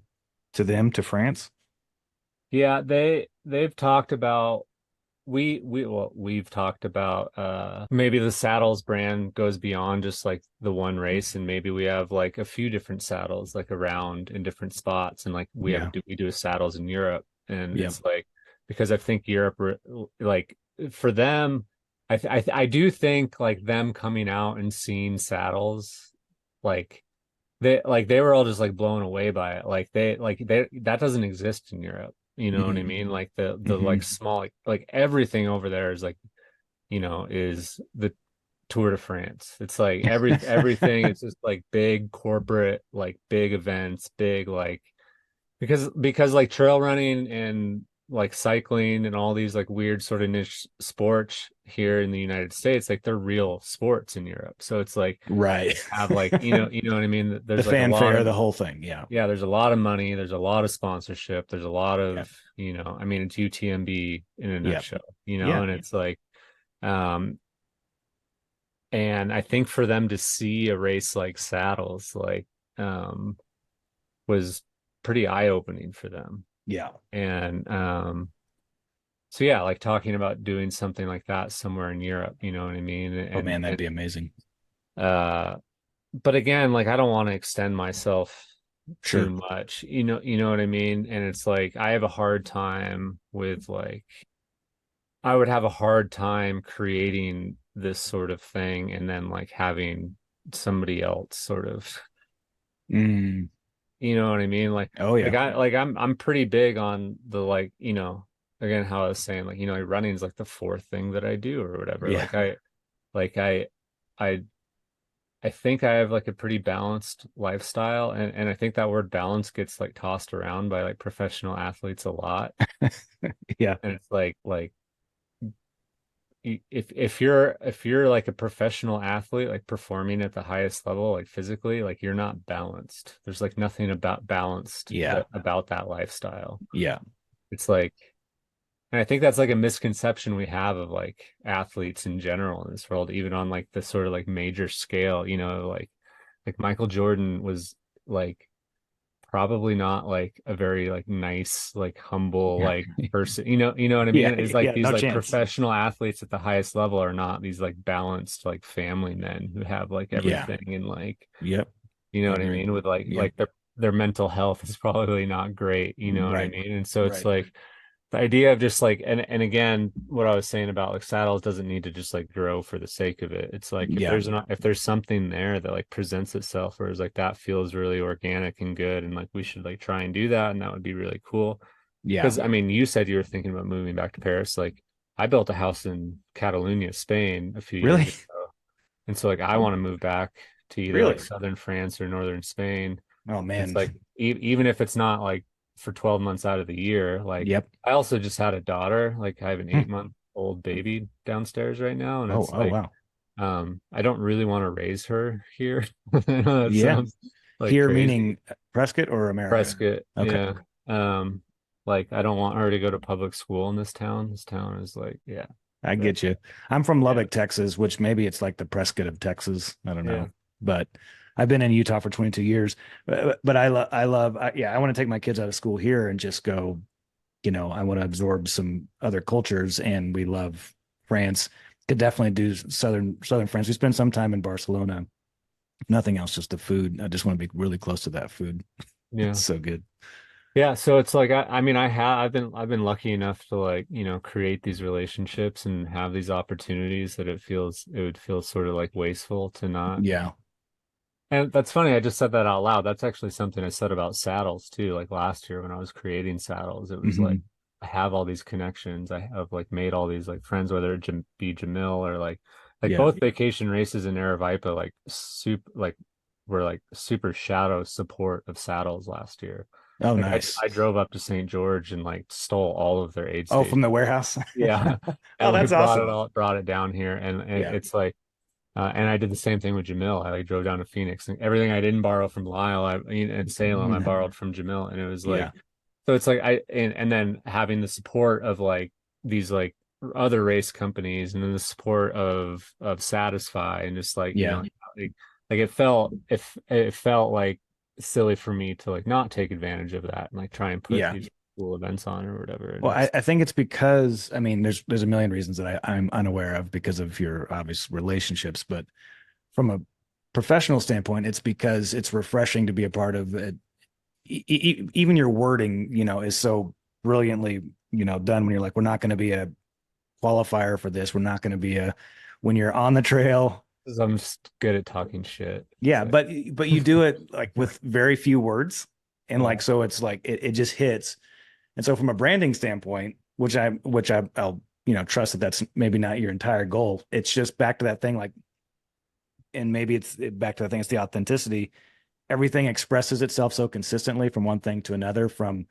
to them to France? yeah, they've talked about we've talked about maybe the saddles brand goes beyond just like the one race, and maybe we have like a few different saddles like around in different spots, and like Yeah. we do saddles in Europe, and Yeah. it's like because I think Europe like for them I do think like them coming out and seeing saddles like they were all just like blown away by it. They that doesn't exist in Europe. You know what I Hmm. mean? Like the like Hmm. small like everything over there is like, is the Tour de France. It's like everything it's just like big corporate, like big events, big like because like trail running and like cycling and all these like weird sort of niche sports here in the United States, like they're real sports in Europe. So it's like Right. have like you know what I mean? The There's like a lot fanfare, of the whole thing. Yeah. yeah, there's a lot of money, there's a lot of sponsorship, there's a lot Yeah. of, I mean it's UTMB in a Yeah. nutshell, Yeah. and it's like um and I think for them to see a race like Saddles um was pretty eye-opening for them. Yeah. And so yeah, like talking about doing something like that somewhere in Europe, you know what I mean? Oh man, that'd be amazing. Uh but again, like I don't want to extend myself too Sure. much. You know what I mean? And it's like I have a hard time with like I would have a hard time creating this sort of thing and then like having somebody else sort of, Mm. you know what I mean? Oh yeah. I'm pretty big on the like, again how I was saying like, running is like the fourth thing that I do or whatever. Yeah. Like I I think I have like a pretty balanced lifestyle, and I think that word balance gets like tossed around by like professional athletes a lot. Yeah. And it's like if you're like a professional athlete like performing at the highest level like physically, like you're not balanced. There's like nothing about balanced Yeah. about that lifestyle. Yeah. It's like and I think that's like a misconception we have of like athletes in general in this world, even on like the sort of like major scale, like Michael Jordan was like probably not like a very like nice, like humble, Yeah. like person. You know what I mean? Yeah. It's like Yeah. these No like chance. professional athletes at the highest level are not these like balanced like family men who have like Yeah. everything and like Yep. you know I what I agree. mean? With Yep. like their mental health is probably not great, you know what I Right. mean? And so it's Right. like the idea of just like and again what I was saying about like saddles doesn't need to just like grow for the sake of it. It's like Yeah. if there's something there that like presents itself or is like that feels really organic and good and like we should like try and do that and that would be really cool. Yeah. Because I mean you said you were thinking about moving back to Paris. Like I built a house in Catalonia, Spain a few years Really? ago. And so like I want to move back to either like Really? southern France or northern Spain. Oh It's man. like even if it's not like for 12 months out of the year, like Yep. I also just had a daughter, like I have an Hmm. 8 month old baby downstairs right now, and Oh, it's oh like wow. I don't really want to raise her here. I know that Yeah. sounds like Here crazy. meaning Prescott or America? Prescott, Okay. yeah. Like I don't want her to go to public school in this town. This town is like, yeah, I that, get you. I'm from yeah, Lubbock, Texas, which maybe it's like the Prescott of Texas. I don't yeah, know. But I've been in Utah for 22 years. But yeah, I want to take my kids out of school here and just go, I want to absorb some other cultures. And we love France. Could definitely do southern France. We spend some time in Barcelona. If nothing else, just the food. I just want to be really close to that food. It's yeah. so good. Yeah, so it's like I mean I've been lucky enough to like, create these relationships and have these opportunities that it would feel sort of like wasteful to not. Yeah. And that's funny, I just said that out loud. That's actually something I said about saddles too. Like last year when I was creating saddles, it was like Hmm. I have all these connections. I have like made all these like friends, whether it be Jamil or like Yeah. both vacation races in Aravaipa, like super like were like super shadow support of saddles last year. Oh, Like nice. I drove up to St. George and like stole all of their aid Oh, from stations. the warehouse. Yeah. Oh, And that's like awesome. brought it down here. And Yeah. it's like and I did the same thing with Jamil. I like drove down to Phoenix and everything I didn't borrow from Lyle, and Salem, I borrowed from Jamil. And it was like, Yeah. so it's like and then having the support of like these like other race companies and then the support of Satisfy and just like, Yeah. like it felt like silly for me to like not take advantage of that and like try and put Yeah. these cool events on or whatever. And Well, it's I think it's because I mean, there's a million reasons that I'm unaware of because of your obvious relationships, but from a professional standpoint, it's because it's refreshing to be a part of it. Even your wording, is so brilliantly, done when you're like, we're not going to be a qualifier for this. We're not going to be when you're on the trail. 'cause I'm just good at talking shit. Yeah, But but you do it like with very few words. And yeah. like, so it's like, it just hits. And so from a branding standpoint, I'll, trust that that's maybe not your entire goal. It's just back to that thing, like, and maybe it's back to the thing, it's the authenticity. Everything expresses itself so consistently from one thing to another, from,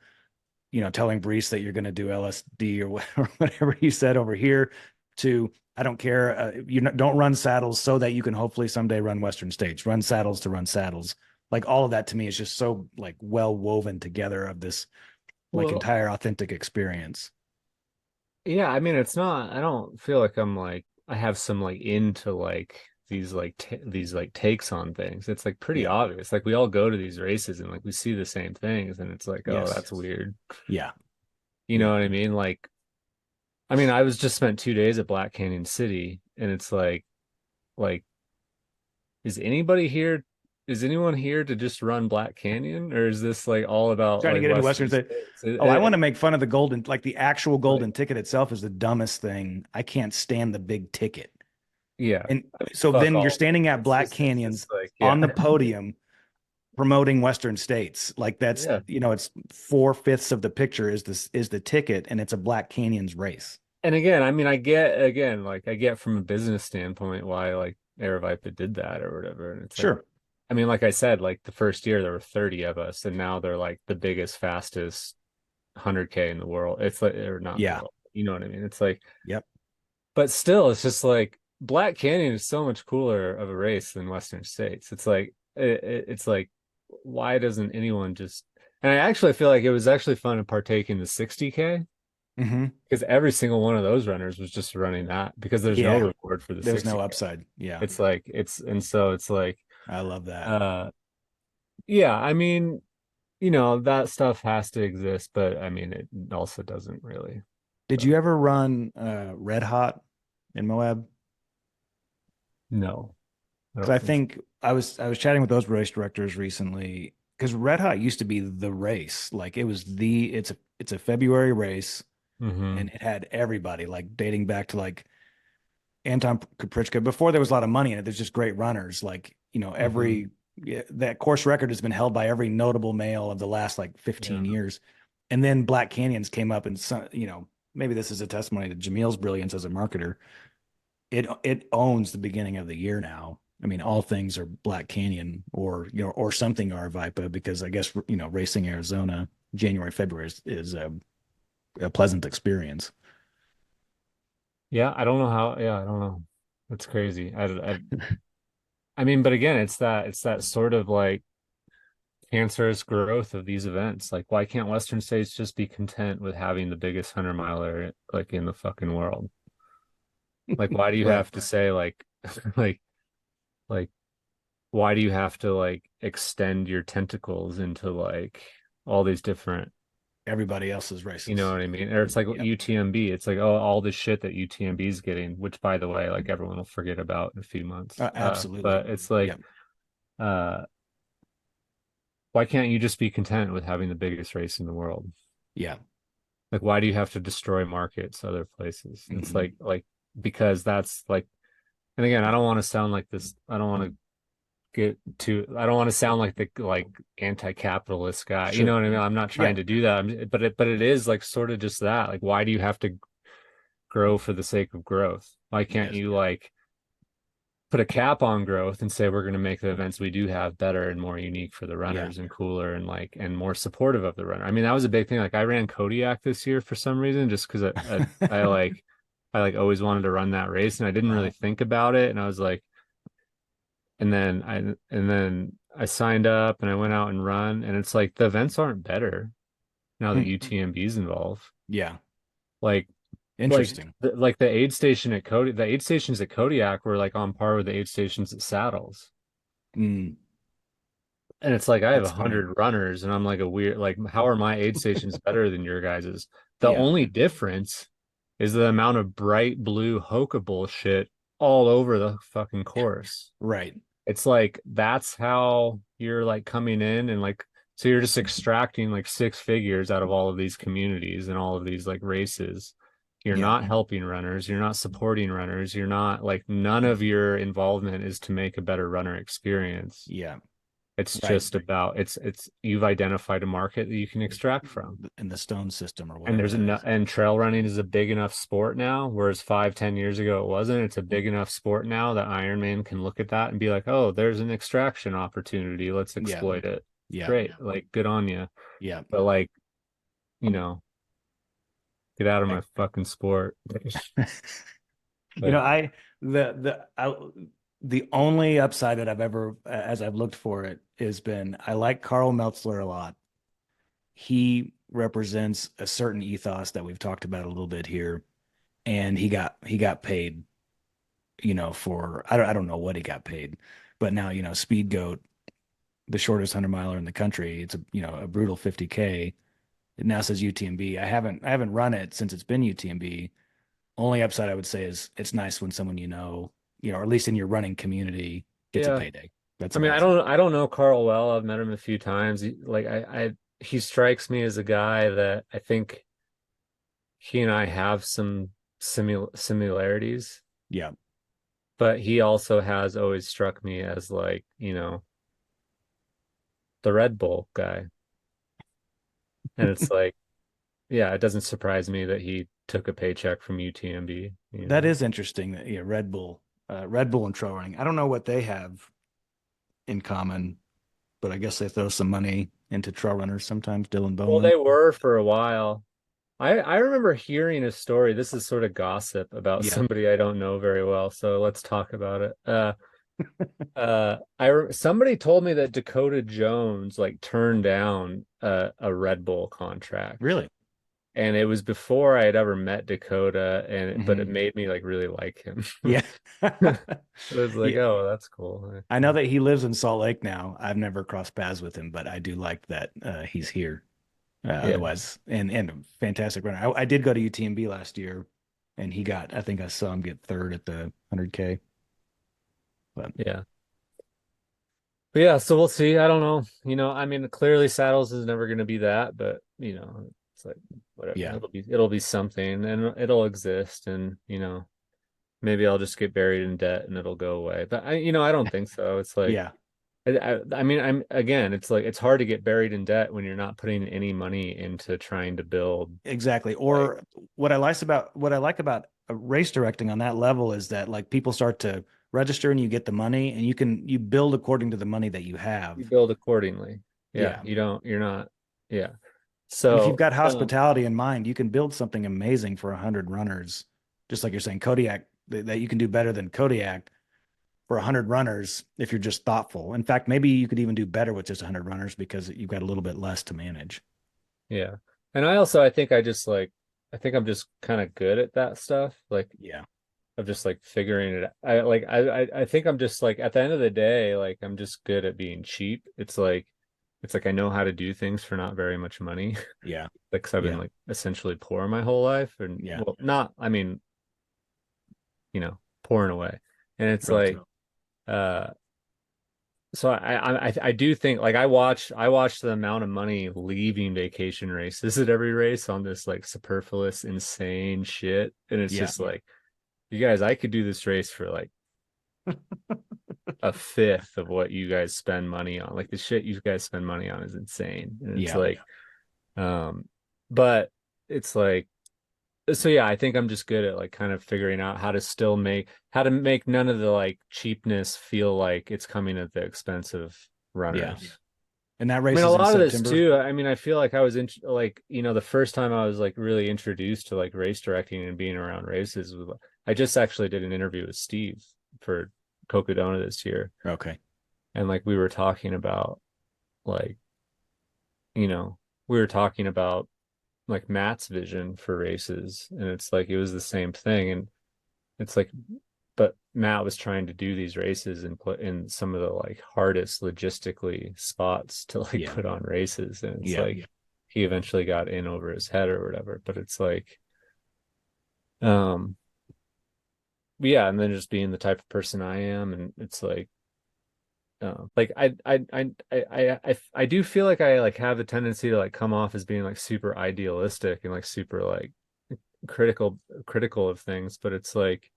telling Brees that you're going to do LSD or whatever you said over here to, I don't care. Don't run saddles so that you can hopefully someday run Western States, run saddles to run saddles. Like all of that to me is just so like well woven together of this like Well, entire authentic experience. yeah, I mean, it's not, I don't feel like I'm like, I have some like into like these like takes on things. It's like pretty Yeah. obvious. Like we all go to these races and like we see the same things and it's like, oh, Yes. that's weird. Yeah. You know Yeah. what I mean? Like, I mean, I was just spent 2 days at Black Canyon City and it's like, is anybody here? Is anyone here to just run Black Canyon or is this like all about Trying to like get into Western Western State. states? Oh, I want to make fun of the golden, like the actual Like, golden ticket itself is the dumbest thing. I can't stand the big ticket. yeah. And I mean, so fuck then you're all. standing at Black It's just Canyons like, on yeah. the podium promoting Western States. Like that's, Yeah. it's 4/5 of the picture is the ticket, and it's a Black Canyons race. And again, I mean, I get again, like I get from a business standpoint why like Aravaipa did that or whatever. And it's like, Sure. I mean, like I said, like the first year there were 30 of us, and now they're like the biggest, fastest 100K in the world. It's like, or not in the Yeah. world. You know what I mean? It's like, Yep. but still, it's just like Black Canyon is so much cooler of a race than Western States. It's like, it's like, why doesn't anyone just? And I actually feel like it was actually fun to partake in the 60K Hmm. because every single one of those runners was just running that because there's no Yeah. reward for the There's no 60K. upside. Yeah. It's like and so it's like I love that. uh yeah, I mean, that stuff has to exist, but I mean it also doesn't really. Did So you ever run Red Hot in Moab? no, I Because don't I think so. think I was chatting with those race directors recently because Red Hot used to be the race. Like it was it's a February race Hmm. and it had everybody like dating back to like Anton Kaprichka before there was a lot of money in it. There's just great runners. Like, Hmm. that course record has been held by every notable male of the last like Yeah. 15 years. And then Black Canyons came up and some, maybe this is a testimony to Jamil's brilliance as a marketer. It owns the beginning of the year now. I mean, all things are Black Canyon or something Aravaipa because I guess racing Arizona January February is a pleasant experience. Yeah, I don't know how. Yeah, I don't know. It's crazy. I mean, but again, it's that sort of like cancerous growth of these events. Like, why can't Western states just be content with having the biggest 100 miler like in the fucking world? Like, why do you Right. have to say like, like, like, why do you have to like extend your tentacles into like all these different, Everybody else's you know races. what I mean? Or it's like Yep. UTMB. It's like, oh, all the shit that UTMB is getting, which by the way, like everyone will forget about in a few months. Absolutely. But it's like, Yep. uh, why can't you just be content with having the biggest race in the world? Yeah. Like, why do you have to destroy markets other places? It's Hmm. like because that's like, and again, I don't want to sound like this. I don't want to get too, I don't want to sound like the like anti-capitalist guy. You know Sure. what I mean? I'm not Yeah. trying to do that. But it is like sort of just that. Like, why do you have to grow for the sake of growth? Why can't Yes. you like put a cap on growth and say we're going to make the events we do have better and more unique for the Yeah. runners and cooler and like and more supportive of the runner. I mean, that was a big thing. Like I ran Kodiak this year for some reason, just because I like always wanted to run that race and I didn't really Uh, think about it. And I was like, and then I signed up and I went out and run and it's like the events aren't better now that hmm. UTMB is involved. Yeah. Like Interesting. like the aid station at Cody, the aid stations at Kodiak were like on par with the aid stations at Saddles. Mm, And it's like I have that's funny. 100 runners, and I'm like a weird like how are my aid stations better than your guys's? The Yeah. only difference is the amount of bright blue Hoka bullshit all over the fucking course. Right. It's like that's how you're like coming in and like so you're just extracting like six figures out of all of these communities and all of these like races. You're Yeah. not helping runners, you're not supporting runners, you're not like none of your involvement is to make a better runner experience. Yeah. It's Right. just about it's you've identified a market that you can extract from. In the stone system or And whatever there's that enough is. and trail running is a big enough sport now, whereas 5, 10 years ago it wasn't. It's a big enough sport now that Ironman can look at that and be like, oh, there's an extraction opportunity. Let's Yeah. exploit it. Yeah. Great. Like good on you. Yeah. But like, you know, get out of I, my fucking sport. you know, But I the only upside that I've ever as I've looked for it has been I like Carl Meltzler a lot. He represents a certain ethos that we've talked about a little bit here, and he got paid, for I don't know what he got paid, but now Speed Goat, the shortest 100 miler in the country, it's a brutal 50K. It now says UTMB. I haven't run it since it's been UTMB. Only upside I would say is it's nice when someone or at least in your running community gets a yeah. payday. That's I mean, amazing. I don't know Carl well. I've met him a few times. He strikes me as a guy that I think he and I have some similarities, Yeah. but he also has always struck me as like, the Red Bull guy. And it's like, yeah, it doesn't surprise me that he took a paycheck from UTMB, you That know. is interesting. That yeah, Red Bull and trail running. I don't know what they have in common, but I guess they throw some money into trail runners sometimes. Dylan Well, Bowman. they were for a while. I remember hearing a story. This is sort of gossip about Yeah. somebody I don't know very well, so let's talk about it. Somebody told me that Dakota Jones like turned down a Red Bull contract. Really? And it was before I had ever met Dakota but it Hmm. made me like really like him. Yeah. It was like, Yeah. oh, that's cool. I know that he lives in Salt Lake now. I've never crossed paths with him, but I do like that he's here. Yeah, Otherwise, and a fantastic runner. I did go to UTMB last year, and I think I saw him get third at the 100K. But yeah. But yeah, so we'll see. I don't know. I mean, clearly Saddles is never going to be that, but it's like whatever. yeah, It'll be something and it'll exist and maybe I'll just get buried in debt and it'll go away. But I don't think so. It's like yeah, I mean, I'm again, it's like it's hard to get buried in debt when you're not putting any money into trying to build exactly. like Or what I like about race directing on that level is that like people start to register and you get the money and you build according to the money that you you have. build accordingly. Yeah, Yeah. you're not, yeah. And if you've So, got hospitality in mind, you can build something amazing for 100 runners. Just like you're saying, Kodiak, that you can do better than Kodiak for 100 runners if you're just thoughtful. In fact, maybe you could even do better with just 100 runners because you've got a little bit less to manage. yeah. And I think I'm just kind of good at that stuff. Like Yeah. of just like figuring it out. I think I'm just like at the end of the day, like I'm just good at being cheap. It's like I know how to do things for not very much money. Yeah. Like, 'cause I've been Yeah. like essentially poor my whole life and Yeah. well, not, I mean, pouring away. And it's Right. like, uh, so I do think like I watch the amount of money leaving vacation races at every race on this like superfluous, insane shit. And it's Yeah. just like, you guys, I could do this race for like a fifth of what you guys spend money on. Like the shit you guys spend money on is insane. And it's Yeah. like, um, but it's like, so yeah, I think I'm just good at like kind of figuring out how to make none of the like cheapness feel like it's coming at the expense of Yeah. runners. And that I race mean, a is in lot of this September. too. I mean, I feel like I was in like, the first time I was like really introduced to like race directing and being around races was, I just actually did an interview with Steve for Cocodona this year. Okay. And like we were talking about like, you know, we were talking about like Matt's vision for races. And it's like it was the same thing. And it's like, but Matt was trying to do these races and put in some of the like hardest logistically spots to like Yeah. put on races. And it's Yeah. like he eventually got in over his head or whatever. But it's like, um, yeah, and then just being the type of person I am, and it's like I do feel like I like have a tendency to like come off as being like super idealistic and like super like critical of things, but it's like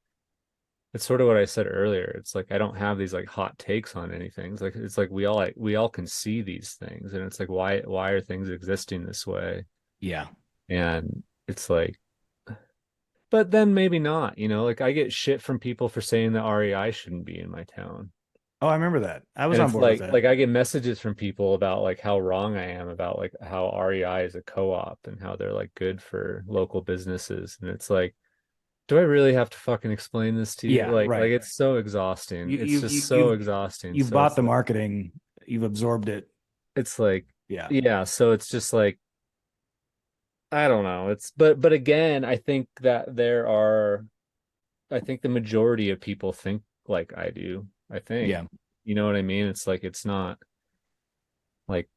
it's sort of what I said earlier. It's like I don't have these like hot takes on anything. It's like we all can see these things, and it's like why are things existing this way? Yeah. And it's like, but then maybe not, like I get shit from people for saying that REI shouldn't be in my town. Oh, I remember that. I was And on it's board with that. like I get messages from people about like how wrong I am about like how REI is a co-op and how they're like good for local businesses. And it's like, do I really have to fucking explain this to you? Yeah, Like right. it's so exhausting. You It's you just you so you've exhausting. you've So bought the marketing, you've absorbed it. it's like Yeah. yeah, so it's just like I don't know. It's but again, I think the majority of people think like I do. I think. Yeah. You know what I mean? It's like it's not like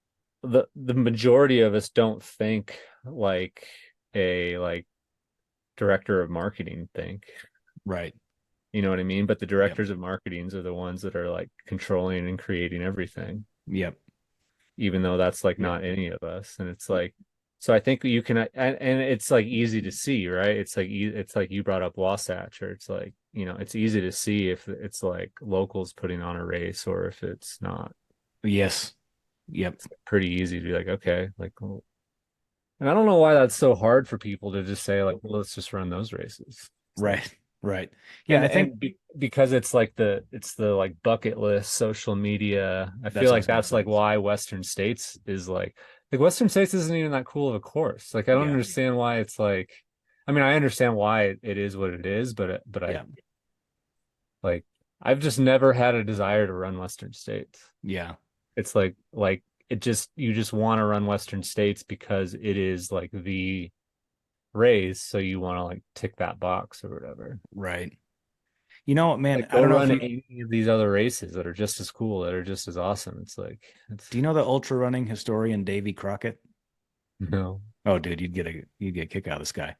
the majority of us don't think like a like director of marketing think. Right. You know what I mean? But the Yep. directors of marketings are the ones that are like controlling and creating everything, Yep. even though that's like not any of us. And it's like, so I think you can, and it's like easy to see, right? It's like you brought up Wasatch, or it's like, it's easy to see if it's like locals putting on a race or if it's not. Yes. Yep. It's pretty easy to be like, okay, like, well, and I don't know why that's so hard for people to just say like, well, let's just run those races. It's like, Right. Right. Yeah, and I think because it's the like bucket list social media. I feel that's what I like was gonna that's say. like why Western States is like Western States isn't even that cool of a course. Like I don't Yeah. understand why it's like. I mean, I understand why it is what it is, but I Yeah. like I've just never had a desire to run Western States. Yeah. It's like it just you just want to run Western States because it is like the race, so you want to like tick that box or whatever. Right. You know what, man, Like I go don't know if run you any of these other races that are just as cool, that are just as awesome. It's like it's do you know the ultra running historian Davy Crockett? no. Oh, dude, you'd get a kick out of this guy.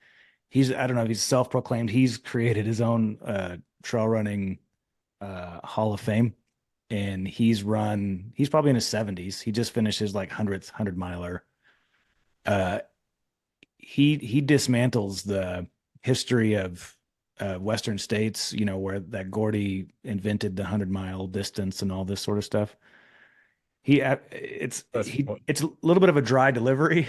He's I don't know if he's self-proclaimed. He's created his own trail running Hall of Fame, and he's probably in his 70s. He just finished his like 100th miler. Uh he dismantles the history of Western states, where that Gordy invented the 100-mile distance and all this sort of stuff. That's It's a little bit of a dry delivery,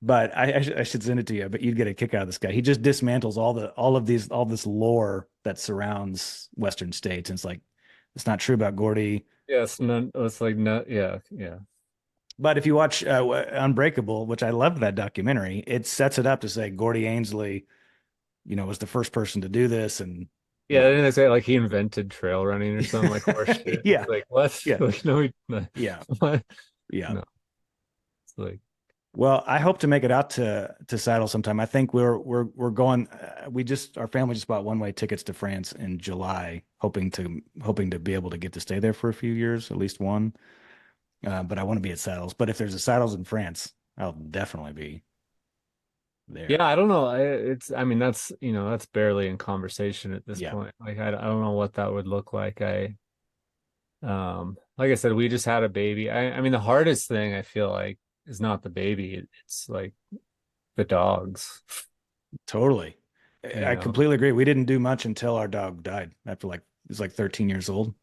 but I should send it to you. But you'd get a kick out of this guy. He just dismantles all this lore that surrounds Western states, and it's like it's not true about Gordy. yes, none it's like no yeah, yeah. But if you watch Unbreakable, which I loved that documentary, it sets it up to say Gordy Ainsleigh, was the first person to do this, and Yeah, well, didn't they say like he invented trail running or something like horse shit? yeah, It's like what? yeah, Like no, yeah, what? yeah. No. It's like Well, I hope to make it out to Saddle sometime. I think we're going. We just our family just bought one-way tickets to France in July, hoping to be able to get to stay there for a few years, at least one. But I want to be at Saddles. But if there's a Saddles in France, I'll definitely be yeah, there. I don't know. I mean that's that's barely in conversation at this Yeah, point. Like I don't know what that would look like. Like I said, we just had a baby. I mean the hardest thing I feel like is not the baby. It's like the dogs, totally. you I know. completely agree. We didn't do much until our dog died after like it was like 13 years old.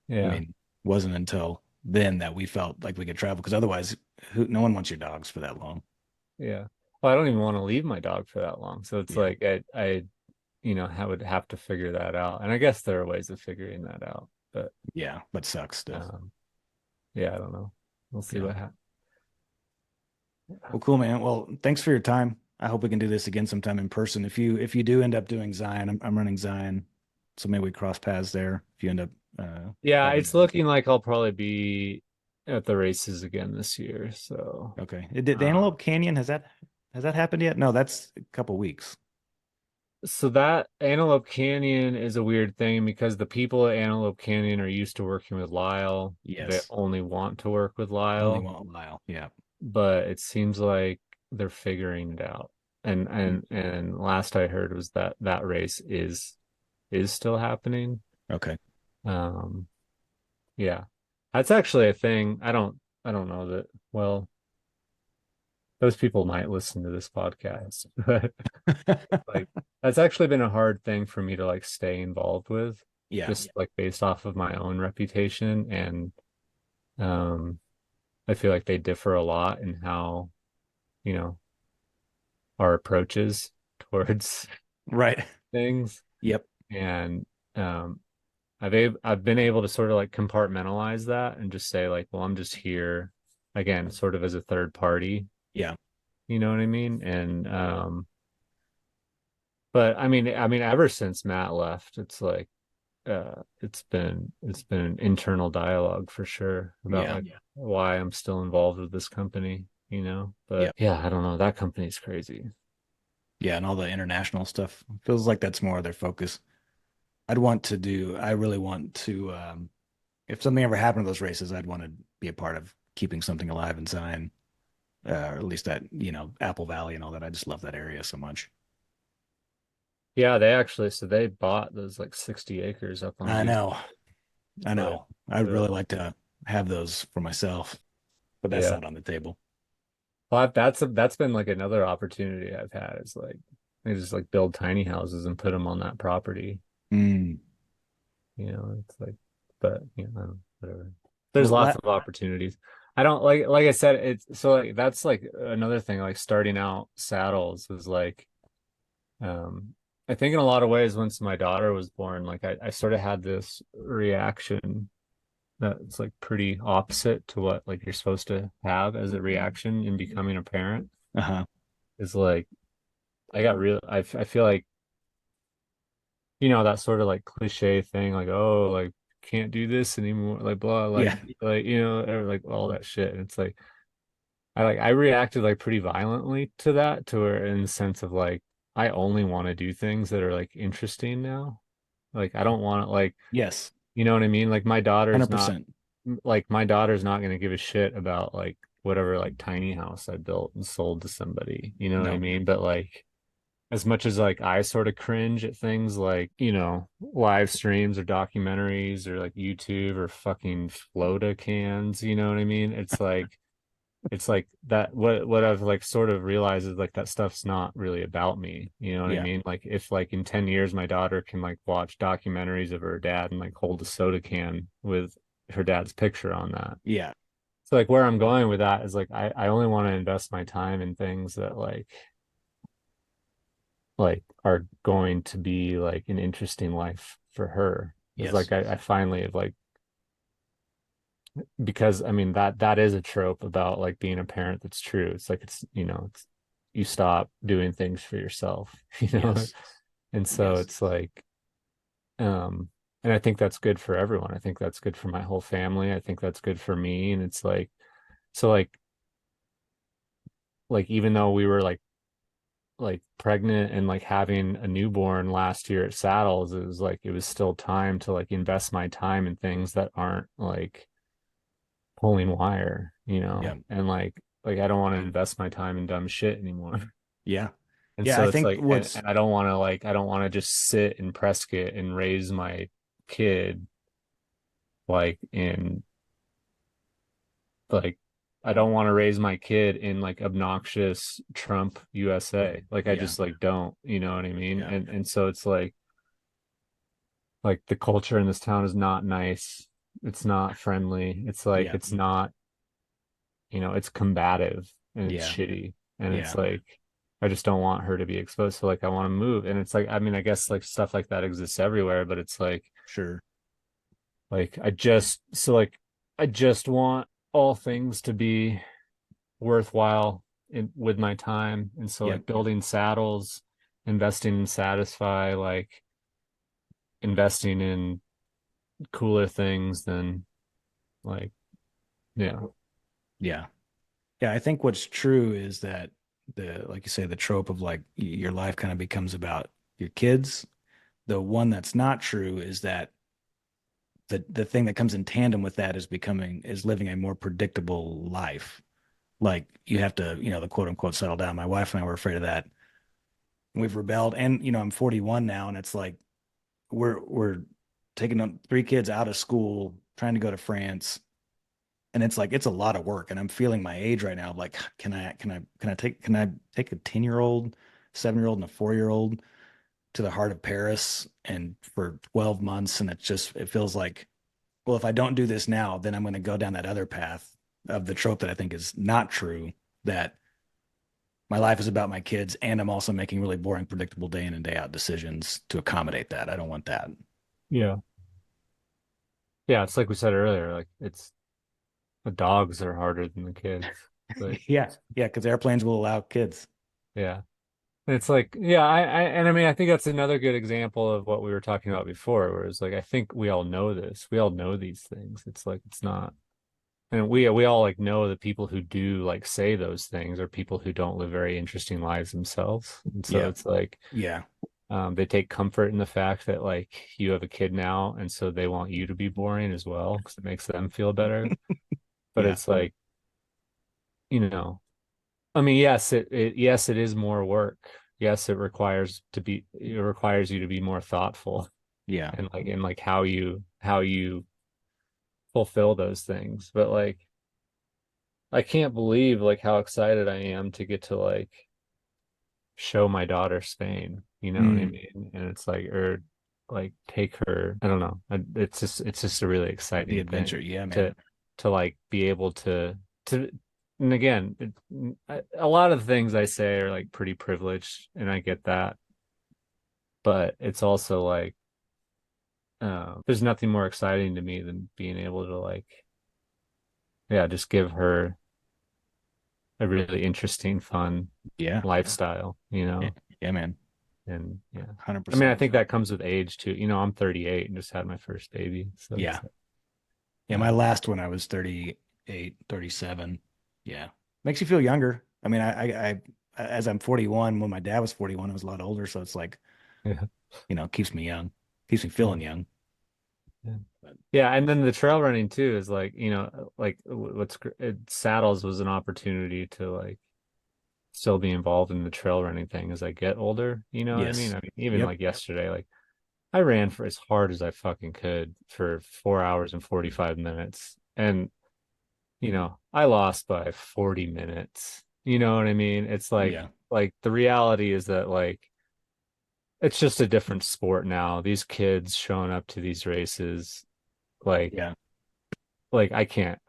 I Yeah. mean, wasn't until then that we felt like we could travel because otherwise, no one wants your dogs for that long. Yeah. Well, I don't even want to leave my dog for that long. So it's Yeah. like I would have to figure that out. And I guess there are ways of figuring that out. But Yeah. But sucks still. um, yeah, I don't know. We'll see Yeah. what happens. Well, cool, man. Well, thanks for your time. I hope we can do this again sometime in person. If you do end up doing Zion, I'm running Zion, so maybe we cross paths there. If you end up Yeah, having it's looking like I'll probably be at the races again this year. So okay, did the uh, Antelope Canyon has that happened yet? No, that's a couple weeks. so that Antelope Canyon is a weird thing because the people at Antelope Canyon are used to working with Lyle. They Yes, only want to work with only Lyle, 1 mile. Yeah. but it seems like they're figuring it out. And Mm. and last I heard was that that race is still happening. Okay. Um, yeah, that's actually a thing. I don't know that. Well, those people might listen to this podcast, but like that's actually been a hard thing for me to like stay involved with, Yeah. just like based off of my own reputation. And um, I feel like they differ a lot in how, you know, our approaches towards Right. things. Yep. And um, I've been able to sort of like compartmentalize that and just say like, well, I'm just here again, sort of as a third party. Yeah. You know what I mean? And but I mean, ever since Matt left, it's like it's been an internal dialogue for sure about Yeah. like why I'm still involved with this company, you know? Yeah. But yeah, I don't know. That company's crazy. Yeah. And all the international stuff feels like that's more of their focus. I really want to, if something ever happened to those races, I'd want to be a part of keeping something alive in Zion, or at least that, Apple Valley and all that. I just love that area so much. Yeah, they actually so they bought those like 60 acres up on I Goose, know. I but know. I'd they're really like to have those for myself, but that's yeah. not on the table. Well, that's been like another opportunity I've had is like they just like build tiny houses and put them on that property. Mm. It's like, but I don't know, whatever. There's Well, lots of opportunities. I don't like I said, it's so like that's like another thing, like starting out saddles was like, um, I think in a lot of ways, once my daughter was born, like I sort of had this reaction that's like pretty opposite to what like you're supposed to have as a reaction in becoming a parent. uh-huh. Is like I got real, I feel like that sort of like cliche thing, like, oh, like can't do this anymore, like blah, Yeah. like or like all that shit. And it's like I reacted like pretty violently to that, to where in the sense of like I only want to do things that are like interesting now. Like I don't want to like, Yes. you know what I mean? Like my 100%. daughter's not gonna give a shit about like whatever like tiny house I built and sold to somebody. You know what I No. mean? But like as much as like I sort of cringe at things like, live streams or documentaries or like YouTube or fucking floater cans, you know what I mean? It's like that what I've like sort of realized is like that stuff's not really about me. You know what I Yeah. mean? Like if like in 10 years my daughter can like watch documentaries of her dad and like hold a soda can with her dad's picture on that. Yeah. So like where I'm going with that is like I only want to invest my time in things that like are going to be like an interesting life for her. It's Yes. like I finally have like, because I mean that is a trope about like being a parent that's true. It's like it's you stop doing things for yourself, you know? Yes. And so Yes. it's like um and I think that's good for everyone. I think that's good for my whole family. I think that's good for me. And it's like so like even though we were like pregnant and like having a newborn last year at Saddles, it was like it was still time to like invest my time in things that aren't like pulling wire, Yeah. and like I don't want to invest my time in dumb shit anymore. Yeah. And Yeah. I so it's think like and I don't want to just sit in Prescott and raise my kid like in like I don't want to raise my kid in like obnoxious Trump USA. Like I yeah. just like don't, you know what I mean? Yeah. And so it's like the culture in this town is not nice. it's not friendly. It's like Yeah. it's not, it's combative and it's Yeah. shitty. And it's Yeah. like I just don't want her to be exposed. So like I want to move. And it's like, I mean, I guess like stuff like that exists everywhere, but it's Sure. like I just want all things to be worthwhile with my time. And so Yep. like building saddles, investing in Satisfy, like investing in cooler things than like, yeah. Yeah. Yeah. I think what's true is that like you say, the trope of like your life kind of becomes about your kids. The one that's not true is that the thing that comes in tandem with that is living a more predictable life. Like you have to, the quote unquote settle down. My wife and I were afraid of that. We've rebelled, and I'm 41 now, and it's like we're taking them 3 kids out of school, trying to go to France, and it's like it's a lot of work. And I'm feeling my age right now. Like, can I take a 10-year-old, 7-year-old, and a 4-year-old to the heart of Paris and for 12 months? And it feels like, well, if I don't do this now, then I'm going to go down that other path of the trope that I think is not true, that my life is about my kids and I'm also making really boring, predictable day in and day out decisions to accommodate that. I don't want that. Yeah. Yeah. It's like we said earlier, like it's the dogs are harder than the kids. Like, Yeah. Yeah. Because airplanes will allow kids. yeah. It's like, yeah, and I mean, I think that's another good example of what we were talking about before, where it's like, I think we all know this. We all know these things. It's like, it's not, and we all like know the people who do like say those things are people who don't live very interesting lives themselves. And so Yeah. it's like, Yeah. they take comfort in the fact that like you have a kid now, and so they want you to be boring as well because it makes them feel better. But Yeah. it's like, you know, I mean, yes, yes, it is more work. Yes, it requires you to be more thoughtful Yeah. and like how you fulfill those things. But like I can't believe like how excited I am to get to like show my daughter Spain, you know what I Mm, mean? And it's like or like take her, I don't know. It's just a really the exciting adventure. thing Yeah, to man. like be able to and again, a lot of the things I say are like pretty privileged and I get that, but it's also like there's nothing more exciting to me than being able to like yeah, just give her a really interesting, fun Yeah. lifestyle, Yeah, yeah, man. and yeah. I mean, I 100%. think that comes with age too. I'm 38 and just had my first baby, so it's Yeah. Yeah. My um, last one, I was 38, 37. Yeah. Makes you feel younger. I mean, as I'm 41, when my dad was 41, I was a lot older. So it's like, yeah, keeps me young, keeps me yeah, feeling young. yeah. But Yeah, and then the trail running too is like, like Saddles was an opportunity to like still be involved in the trail running thing as I get older. You know what I mean? yes. I mean, even Yep. like yesterday, like I ran for as hard as I fucking could for 4 hours and 45 minutes. And, I lost by 40 minutes. You know what I mean? It's Yeah. like the reality is that like it's just a different sport now. These kids showing up to these races, like Yeah. I can't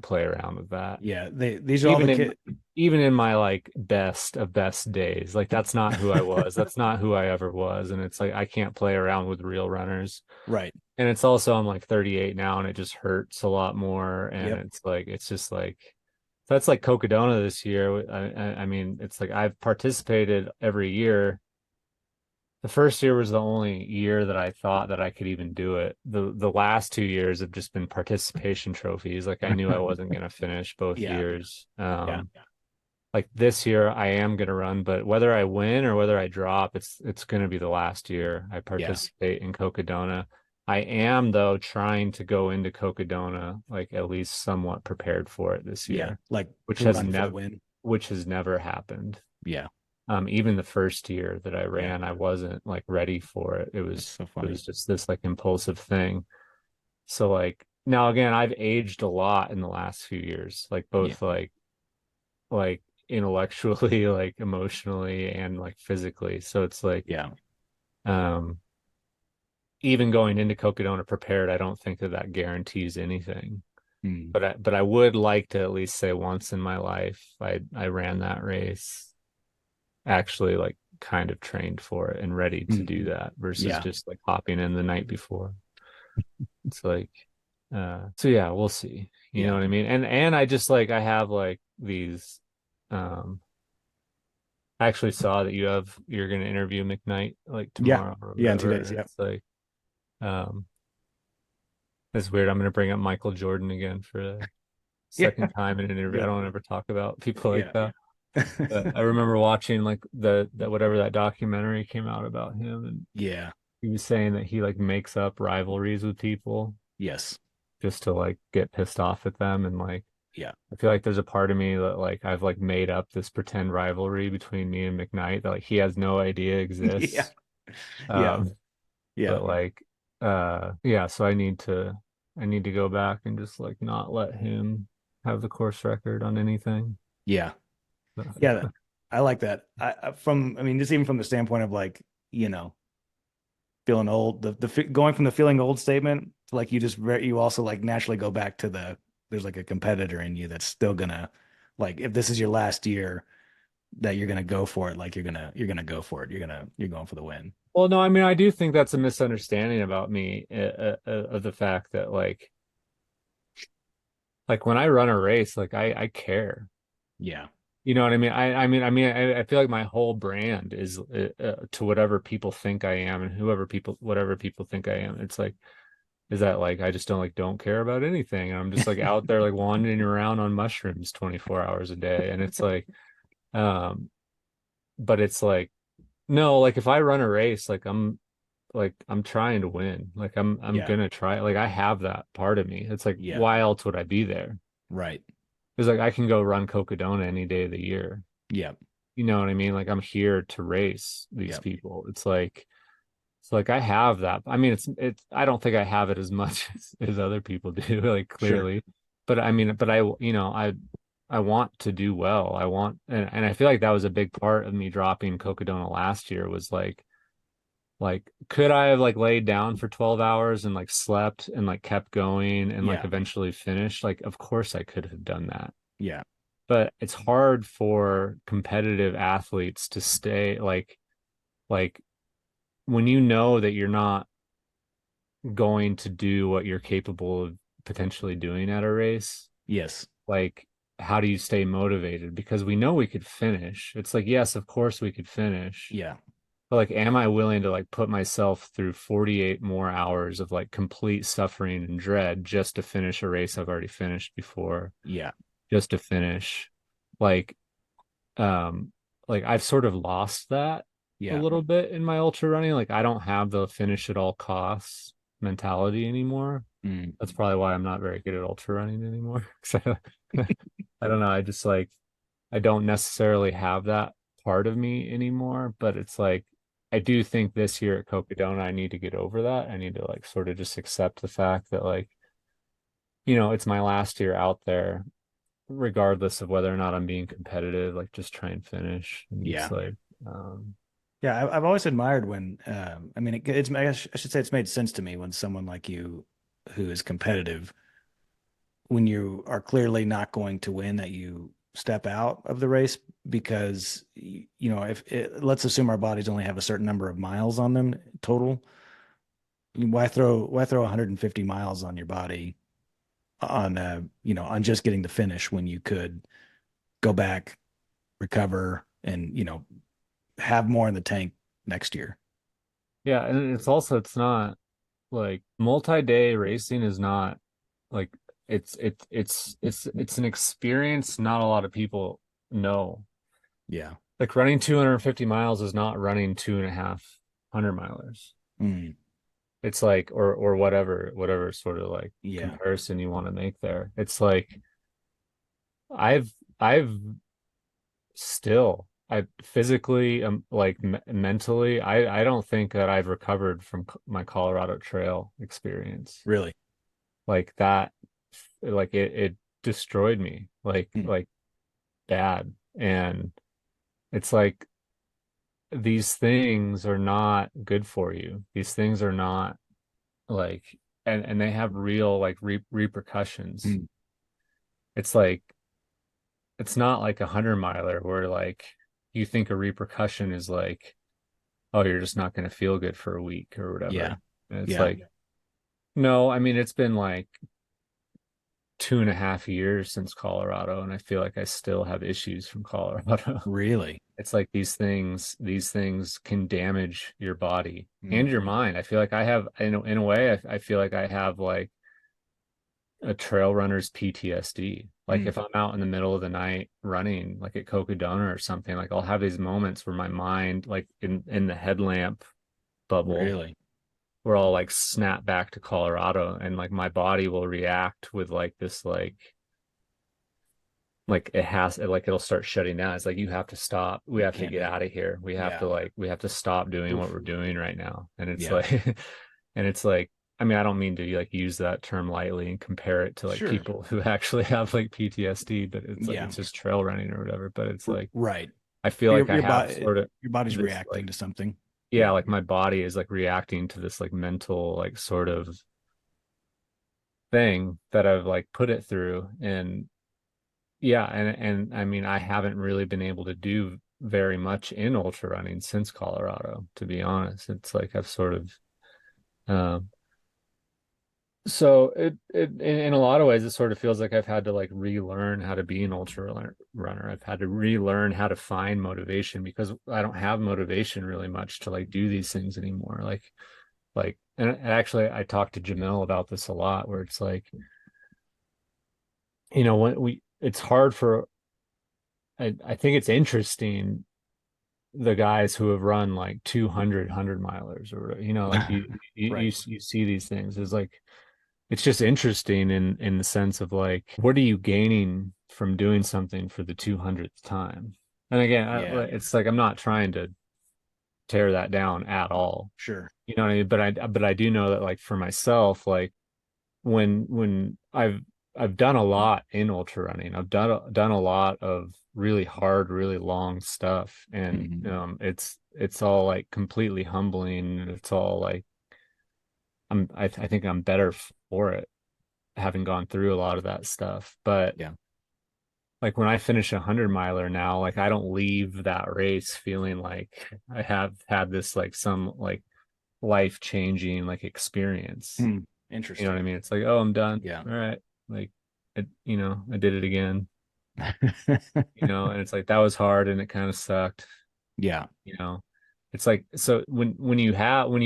play around with that. Yeah. These are all Even the in kids. even in my like best of best days, like that's not who I was. That's not who I ever was. And it's like I can't play around with real runners. Right. And it's also I'm like 38 now and it just hurts a lot more. And Yep. it's just like that's like Cocodona this year. I mean, it's like I've participated every year. The first year was the only year that I thought that I could even do it. The last 2 years have just been participation trophies. Like I knew I wasn't gonna finish both Yeah. years. Yeah. Like this year I am gonna run, but whether I win or whether I drop, it's gonna be the last year I Yeah. participate in Cocodona. I am though trying to go into Cocodona like at least somewhat prepared for it this Yeah. year, Like which to has run for the never win. which has never happened. Yeah. Even the first year that I Yeah. ran, I wasn't like ready for it. It That's was so it funny. was just this like impulsive thing. So like now again, I've aged a lot in the last few years, like Yeah. both like intellectually, like emotionally, and like physically. So it's like Yeah. um even going into Cocodona prepared, I don't think that that guarantees anything. Mm. But I would like to at least say once in my life I ran that race, actually like kind of trained for it and ready to do Mm. that versus Yeah. just like hopping in the night before. It's like so yeah, we'll see. You know Yeah. what I mean? And I just like I have like these um I actually saw that you're gonna interview McKnight like Yeah. tomorrow or Yeah. In 2 whatever. days. And Yeah. it's like um it's weird. I'm gonna bring up Michael Jordan again for the second Yeah. time in an interview. I Good. don't ever talk about people like Yeah. that. But I remember watching like the whatever that documentary came out about him, and Yeah. he was saying that he like makes up rivalries with people Yes. just to like get pissed off at them. And like Yeah. I feel like there's a part of me that like I've like made up this pretend rivalry between me and McKnight that like he has no idea Yeah. exists. Yeah. Um, Yeah. but like yeah, so I need to go back and just like not let him have the course record on anything. Yeah. Yeah. I like that. I mean, just even from the standpoint of like, you know, feeling old, going from the feeling old statement to like you also like naturally go back to there's like a competitor in you that's still gonna, like, if this is your last year that you're gonna go for it, like you're gonna go for it. You're going for the win. Well, no, I mean, I do think that's a misunderstanding about me, of the fact that like when I run a race, like I care. Yeah. You know what I mean? I feel like my whole brand is to whatever people think I am and whatever people think I am. It's like, is that like I just don't care about anything. I'm just like out there like wandering around on mushrooms 24 hours a day. And it's like, um, but it's like, no, like if I run a race, like I'm trying to win. Like I'm Yeah. gonna try. Like I have that part of me. It's like Yeah. why else would I be there? Right. It's like I can go run Cocodona any day of the year. Yeah. You know what I mean? Like I'm here to race these Yeah. people. It's like I have that. I mean it's I don't think I have it as much as other people do, like Sure. clearly. But I mean, but I you know, I want to do well. I want and I feel like that was a big part of me dropping Cocodona last year was like, could I have like laid down for 12 hours and like slept and like kept going and like Yeah. eventually finished? Like, of course I could have done that. Yeah. But it's hard for competitive athletes to stay like when you know that you're not going to do what you're capable of potentially doing at a race, Yes. like how do you stay motivated? Because we know we could finish. It's like, yes, of course we could finish. Yeah. But like, am I willing to like put myself through 48 more hours of like complete suffering and dread just to finish a race I've already finished before, Yeah. just to finish? Like, like I've sort of lost that a Yeah. little bit in my ultra running. Like, I don't have the finish at all costs mentality anymore. Mm. That's probably why I'm not very good at ultra running anymore. I don't know. I just like I don't necessarily have that part of me anymore, but it's like I do think this year at Cocodona I need to get over that. I need to like sort of just accept the fact that like, you know, it's my last year out there, regardless of whether or not I'm being competitive, like just try and finish. And it's Yeah. like, um, Yeah. I've always admired when, I mean, I should say it's made sense to me when someone like you who is competitive, when you are clearly not going to win, that you step out of the race because, if let's assume our bodies only have a certain number of miles on them total. Why throw 150 miles on your body on just getting the finish when you could go back, recover, and have more in the tank next year. yeah, and it's not like multi-day racing is not like it's an experience not a lot of people know. Yeah. Like running 250 miles is not running 2.5 100 milers. Mm, It's like or whatever sort of like yeah. comparison you want to make there. It's like I've still I physically like mentally I don't think that I've recovered from my Colorado Trail experience. Really. Like that like it destroyed me Mm, like bad. And it's like these things are not good for you. These things are not. like, and they have real like repercussions. Mm. It's like it's not like 100 miler where like you think a repercussion is like, oh, you're just not going to feel good for a week or Yeah. whatever. And it's Yeah. like, no, I mean, it's been like 2.5 years since Colorado, and I feel like I still have issues from Colorado. Really? It's like these things can damage your body and Mm. your mind. I feel like I have, in a way, I feel like I have like a trail runner's PTSD. Like Mm. if I'm out in the middle of the night running, like at Cocodona or something, like I'll have these moments where my mind, like in the headlamp bubble, Really? where I'll like snap back to Colorado, and like my body will react with like this like it has like it'll start shutting down. It's like you have to stop. We You have to can't get do it. out of here. Yeah. We have to stop doing what Oof. we're doing right now. And it's Yeah. like and it's like I mean, I don't mean to like use that term lightly and compare it to like Sure. people who actually have like PTSD, but it's like Yeah. it's just trail running or whatever. But it's like Right. I feel like I Your have body sort of your body's this reacting like to something. yeah, Yeah. like my body is like reacting to this like mental like sort of thing that I've like put it through. And yeah, and I mean I haven't really been able to do very much in ultra running since Colorado, to be honest. It's like I've sort of um so it in a lot of ways it sort of feels like I've had to like relearn how to be an runner. I've had to relearn how to find motivation because I don't have motivation really much to like do these things anymore. And actually I talked to Jamil about this a lot where it's like, when we it's hard for I think it's interesting the guys who have run like 200 milers or like Right. you see these things is like it's just interesting in the sense of like what are you gaining from doing something for the 200th time. And again, Yeah. it's like I'm not trying to tear that down at all, Sure. you know what I mean, but I do know that like for myself, like when I've done a lot in ultra running. I've done a lot of really hard, really long stuff, and Hmm. it's all like completely humbling. It's all like I think I'm better for it, having gone through a lot of that stuff. But Yeah. like when I finish 100 miler now, like I don't leave that race feeling like I have had this like some like life changing like experience. Hmm. You know what I Interesting. mean? It's like, oh, I'm done. Yeah. All right. Like, I did it again, and it's like that was hard and it kind of sucked, Yeah. you know. It's like so when you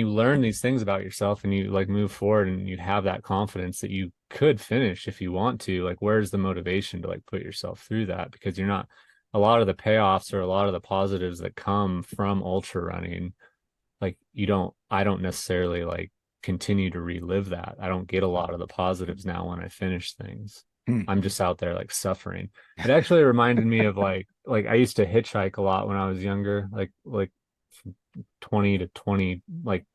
learn these things about yourself and you like move forward and you have that confidence that you could finish if you want to, like where's the motivation to like put yourself through that? Because you're not a lot of the payoffs or a lot of the positives that come from ultra running, like I don't necessarily like continue to relive that. I don't get a lot of the positives now when I finish things. Hmm. I'm just out there like suffering. It actually reminded me of like I used to hitchhike a lot when I was younger, like from 20 to 20, like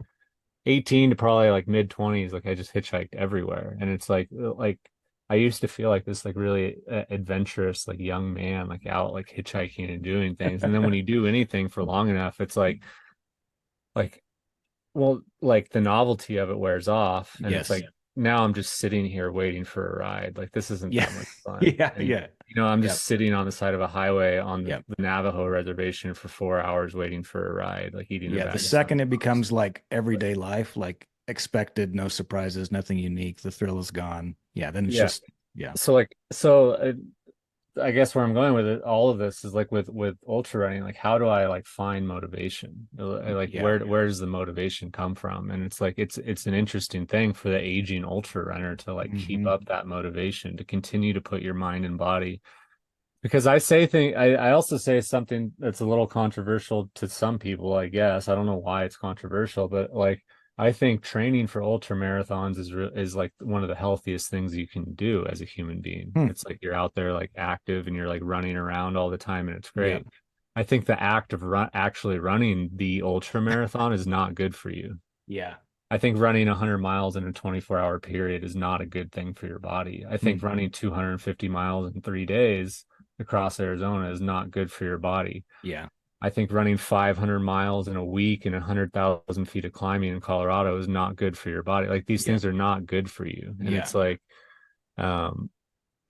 18 to probably like mid 20s, like I just hitchhiked everywhere. And it's like I used to feel like this like really adventurous like young man like out like hitchhiking and doing things. And then when you do anything for long enough, it's like well, like the novelty of it wears off, and it's Yes. like now I'm just sitting here waiting for a ride. Like this isn't Yeah. that much fun. Yeah. And Yeah. I'm just Yep. sitting on the side of a highway on Yep. the Navajo reservation for 4 hours waiting for a ride, like eating a Yeah. The bag of second it Lunchables. becomes like Like, everyday life, like expected, no surprises, nothing unique, the thrill is gone. Yeah. Then it's yeah. just, yeah. So I guess where I'm going with it, all of this is like with ultra running, like how do I like find motivation? Like Yeah. where does the motivation come from? And it's like it's an interesting thing for the aging ultra runner to like keep Hmm. up that motivation, to continue to put your mind and body. Because I also say something that's a little controversial to some people, I guess. I don't know why it's controversial, but like I think training for ultra marathons is like one of the healthiest things you can do as a human being. Hmm. It's like you're out there like active and you're like running around all the time and it's Yeah. great. I think the act of actually running the ultra marathon is not good for you. Yeah. I think running 100 miles in a 24-hour period is not a good thing for your body. I Hmm. think running 250 miles in 3 days across Arizona is not good for your body. Yeah. I think running 500 miles in a week and 100,000 feet of climbing in Colorado is not good for your body. Like these Yeah. things are not good for you. And Yeah. it's like, um,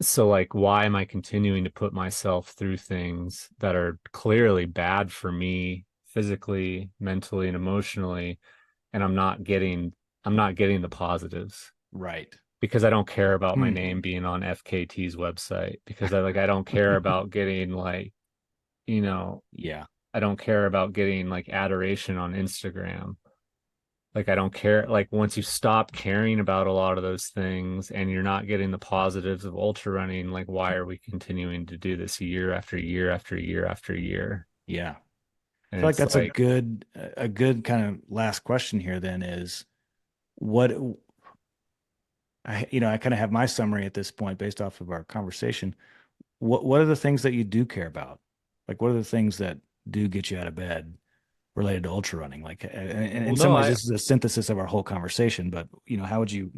so like, why am I continuing to put myself through things that are clearly bad for me physically, mentally, and emotionally, and I'm not getting the positives Right. because I don't care about my Hmm. name being on FKT's website because I don't care about getting like, you know, Yeah. I don't care about getting like adoration on Instagram. Like I don't care. Like once you stop caring about a lot of those things and you're not getting the positives of ultra running, like why are we continuing to do this year after year after year after year? Yeah. I And feel like it's that's like, a good kind of last question here then is what I kind of have my summary at this point based off of our conversation. What are the things that you do care about? Like what are the things that do get you out of bed related to ultra running? Like and in well, some no, ways this is a synthesis of our whole conversation, but how would you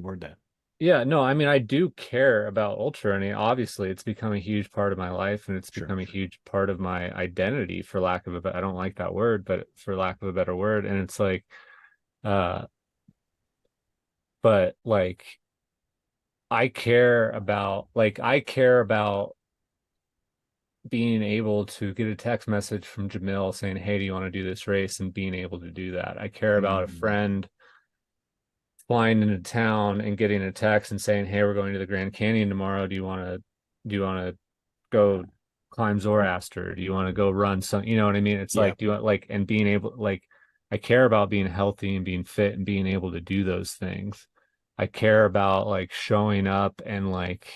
word that? yeah, no, I mean, I do care about ultra running. Obviously, it's become a huge part of my life and it's Sure. become a huge part of my identity, for lack of I don't like that word, but for lack of a better word. And it's like, uh, but like, I care about being able to get a text message from Jamil saying, "Hey, do you want to do this race?" and being able to do that. I care about a Mm, friend flying into town and getting a text and saying, "Hey, we're going to the Grand Canyon tomorrow. Do you want to go climb Zoroaster? Do you want to go run some, you know what I mean?" It's yeah. like, do you want like and being able like I care about being healthy and being fit and being able to do those things. I care about like showing up and like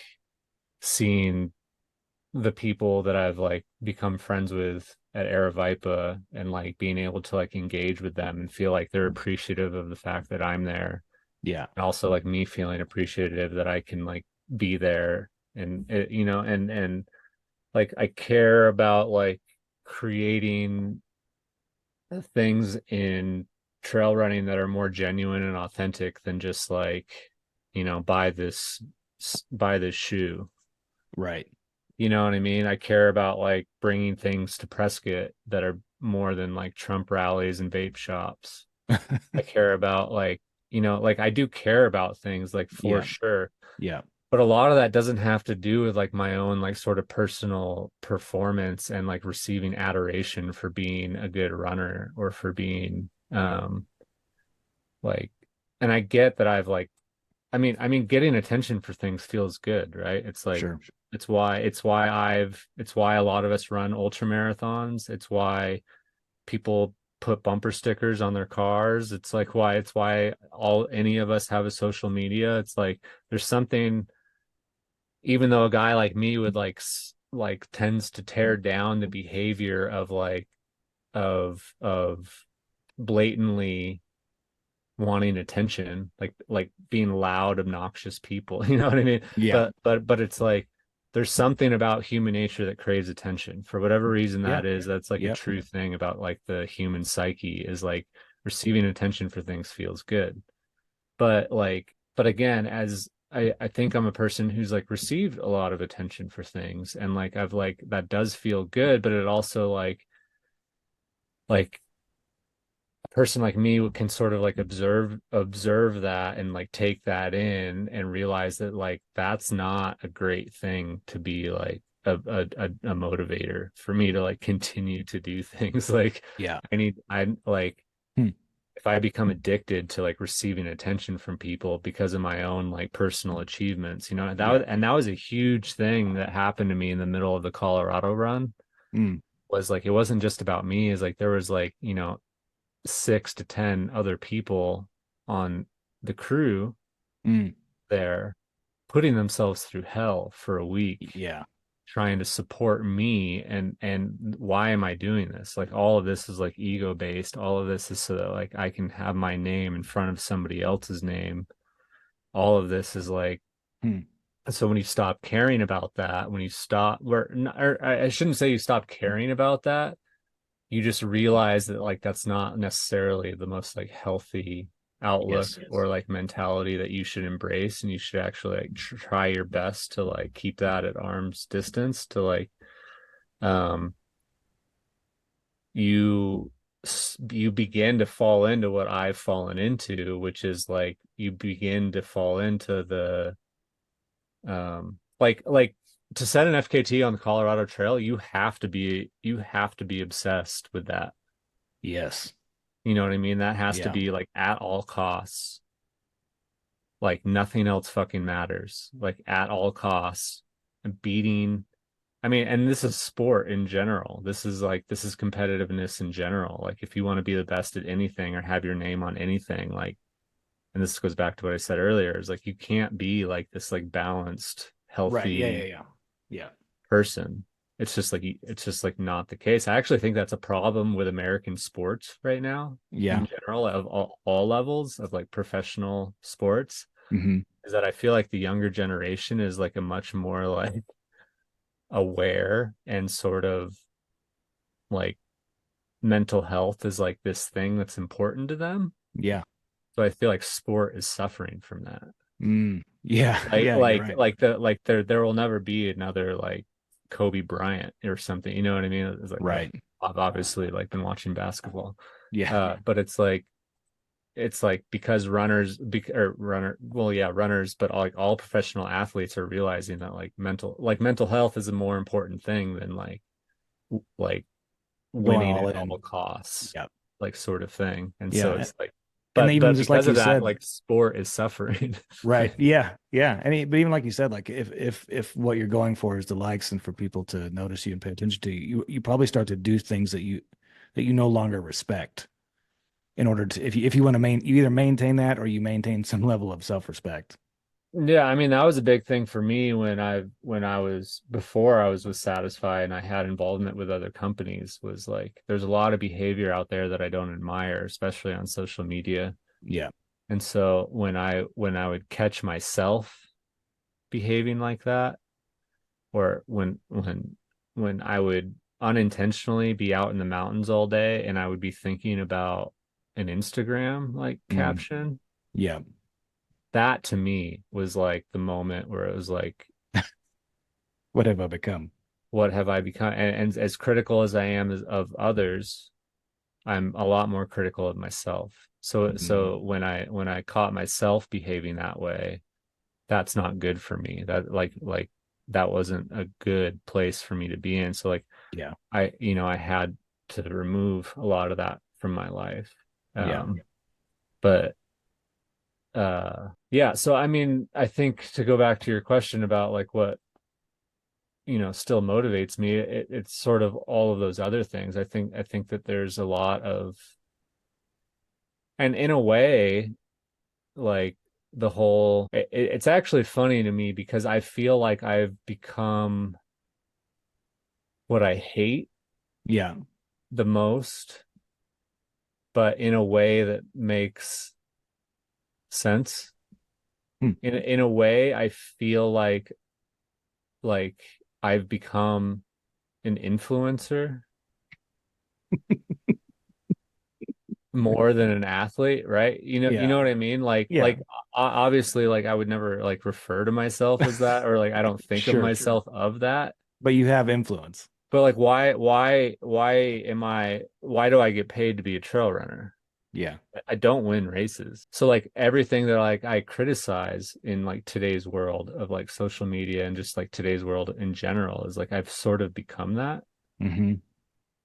seeing the people that I've like become friends with at Aravaipa and like being able to like engage with them and feel like they're appreciative of the fact that I'm there, Yeah. and also like me feeling appreciative that I can like be there, and it, and like I care about like creating things in trail running that are more genuine and authentic than just like, buy this shoe. Right. You know what I mean? I care about like bringing things to Prescott that are more than like Trump rallies and vape shops. I care about like, like I do care about things like for Yeah. sure. Yeah. But a lot of that doesn't have to do with like my own like sort of personal performance and like receiving adoration for being a good runner or for being like, and I get that I've like, I mean getting attention for things feels good, right? It's like Sure. it's why a lot of us run ultra marathons. It's why people put bumper stickers on their cars. It's why all any of us have a social media. It's like there's something, even though a guy like me would like tends to tear down the behavior of like of blatantly wanting attention, like being loud, obnoxious people. You know what I mean? Yeah. But it's like there's something about human nature that craves attention. For whatever reason Yeah. that is, that's like a Yep. true thing about like the human psyche is like receiving attention for things feels good. But again, as I think I'm a person who's like received a lot of attention for things and like I've like that does feel good, but it also like a person like me can sort of like observe that and like take that in and realize that like that's not a great thing to be like a motivator for me to like continue to do things. Like Yeah. I like Hmm. if I become addicted to like receiving attention from people because of my own like personal achievements, Yeah. that was a huge thing that happened to me in the middle of the Colorado run. Mm. Was like it wasn't just about me, is like there was like, 6 to 10 other people on the crew Mm. there putting themselves through hell for a week Yeah. trying to support me, and why am I doing this? Like all of this is like ego based. All of this is so that like I can have my name in front of somebody else's name. All of this is like, Hmm. so when you stop caring about that, when you stop or I shouldn't say you stop caring about that, you just realize that like that's not necessarily the most like healthy outlook Yes. or like mentality that you should embrace, and you should actually like try your best to like keep that at arm's distance to like um you you begin to fall into what I've fallen into, which is like you begin to fall into the like to set an FKT on the Colorado Trail, you have to be obsessed with that. Yes. You know what I mean? That has to Yeah. be like at all costs. Like nothing else fucking matters. Like at all costs. And beating I mean, and this is sport in general. This is competitiveness in general. Like if you want to be the best at anything or have your name on anything, like, and this goes back to what I said earlier, is like you can't be like this like balanced, Right. Yeah. Yeah. healthy Yeah. Yeah. person. It's just like not the case. I actually think that's a problem with American sports right now in Yeah. general of all levels of like professional sports Hmm. is that I feel like the younger generation is like a much more like aware and sort of like mental health is like this thing that's important to them. Yeah. So I feel like sport is suffering from that. Mm. Yeah. Like Yeah. You're right. there will never be another like Kobe Bryant or something. You know what I mean? It's like Right. I've obviously like been watching basketball. Yeah. But it's like because or runners, but all professional athletes are realizing that like mental health is a more important thing than like Going winning all at in. all costs, Yeah. like sort of thing. And so Yeah. it's like, And even but just like because of you that, said, like sport is suffering. right. Yeah. Yeah. But even like you said, like if what you're going for is the likes and for people to notice you and pay attention to you, you probably start to do things that you no longer respect in order to if you want to you either maintain that or you maintain some level of self-respect. Yeah, I mean that was a big thing for me when I was before I was with Satisfy and I had involvement with other companies was like there's a lot of behavior out there that I don't admire, especially on social media. Yeah. And so when I would catch myself behaving like that, or when I would unintentionally be out in the mountains all day and I would be thinking about an Instagram like Mm. caption, Yeah. that to me was like the moment where it was like, What have I become? what have I become? And as critical as I am of others, I'm a lot more critical of myself. Mm. So when I caught myself behaving that way, that's not good for me. That like that wasn't a good place for me to be in. So like Yeah. I had to remove a lot of that from my life. Yeah. But yeah, so I mean, I think to go back to your question about like what, still motivates me, it's sort of all of those other things. I think that there's a lot of, and in a way, like it's actually funny to me because I feel like I've become what I hate Yeah. the most, but in a way that makes sense. Hmm. In a way, I feel like I've become an influencer more than an athlete, right? You Yeah. know what I mean? Yeah. Obviously, like I would never like refer to myself as that, or like I don't think of Sure. myself of that. But you have influence. But like, why do I get paid to be a trail runner? Yeah. I don't win races. So like everything that like I criticize in like today's world of like social media and just like today's world in general is like I've sort of become that. Hmm.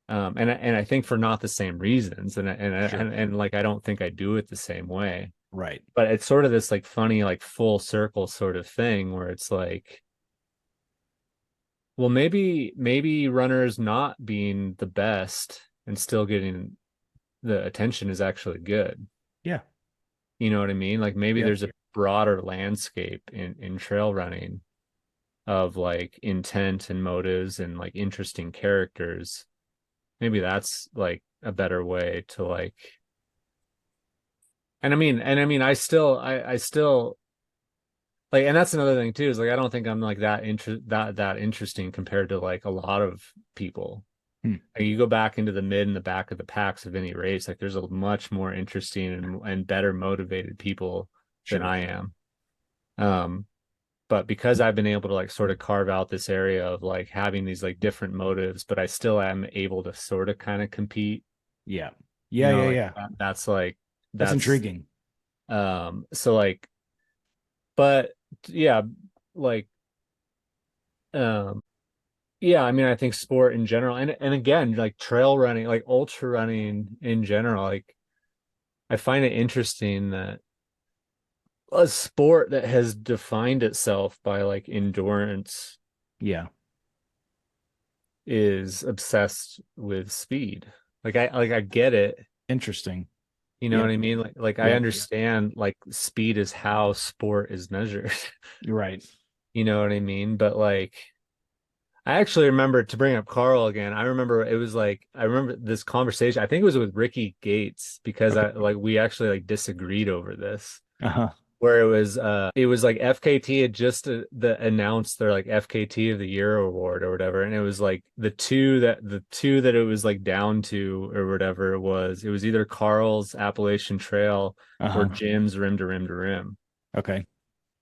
And I think for not the same reasons, Sure. and like I don't think I do it the same way. Right. But it's sort of this like funny like full circle sort of thing where it's like, well, maybe runners not being the best and still getting the attention is actually good. Yeah. You know what I mean? Like maybe Yeah. there's a broader landscape in trail running of like intent and motives and like interesting characters. Maybe that's like a better way to like, and I mean I still like, and that's another thing too, is like I don't think I'm like that interesting compared to like a lot of people. Hmm. Like, you go back into the mid and the back of the packs of any race, like there's a much more interesting and better motivated people than Sure. I am. Um, but because I've been able to like sort of carve out this area of like having these like different motives, but I still am able to sort of kind of compete, Yeah. Yeah, yeah, like yeah. that's like That's that's intriguing. so like but yeah, like um yeah, I mean I think sport in general and again like trail running, like ultra running in general, like I find it interesting that a sport that has defined itself by like endurance Yeah. is obsessed with speed. Like I get it. Interesting. You know what Yep. I mean? Like I Yep. understand like speed is how sport is measured. You're right. You know what I mean? But like I actually remember to bring up Carl again. I remember it was like I remember this conversation. I think it was with Ricky Gates because Okay. I like we actually like disagreed over this. Uh-huh. Where it was like FKT had just announced their like FKT of the Year award or whatever, and it was like the two that it was like down to or whatever it was either Carl's Appalachian Trail or Uh-huh. Jim's Rim to Rim to Rim. Okay.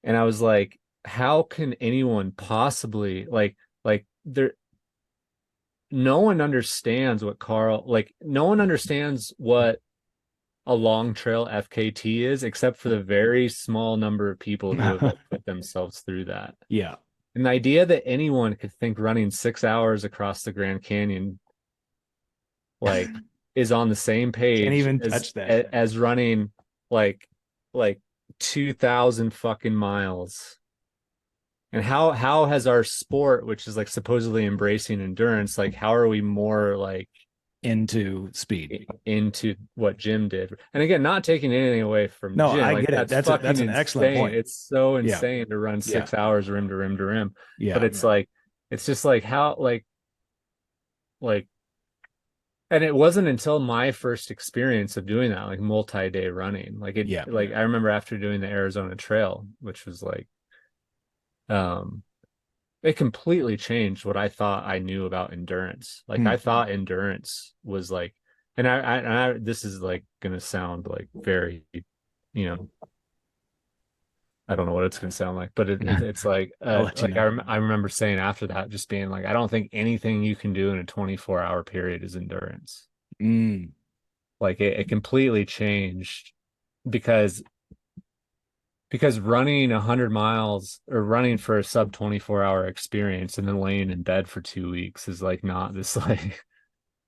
And I was like, how can anyone possibly like there no one understands what Carl like no one understands what a long trail FKT is, except for the very small number of people who have like put themselves through that. Yeah. And the idea that anyone could think running 6 hours across the Grand Canyon like is on the same Can't page even touch that. as running like like 2,000 fucking miles. And how has our sport, which is like supposedly embracing endurance, like how are we more like Into speed. into what Jim did. And again, not taking anything away from No, Jim, I like get it. that's That's fucking an excellent insane. point. It's so Yeah. insane to run Yeah. 6 hours rim to rim to rim. But Yeah. it's like it's just like how like and it wasn't until my first experience of doing that, like multi-day running. Like it Yeah. like I remember after doing the Arizona Trail, which was like um it completely changed what I thought I knew about endurance. Like Hmm. I thought endurance was like, this is like gonna sound like very, you know, I don't know what it's gonna sound like, but it's I'll let you know. I remember saying after that, just being like, I don't think anything you can do in a 24-hour period is endurance. Mm. Like it completely changed because running 100 miles or running for a sub 24-hour experience and then laying in bed for 2 weeks is like not this like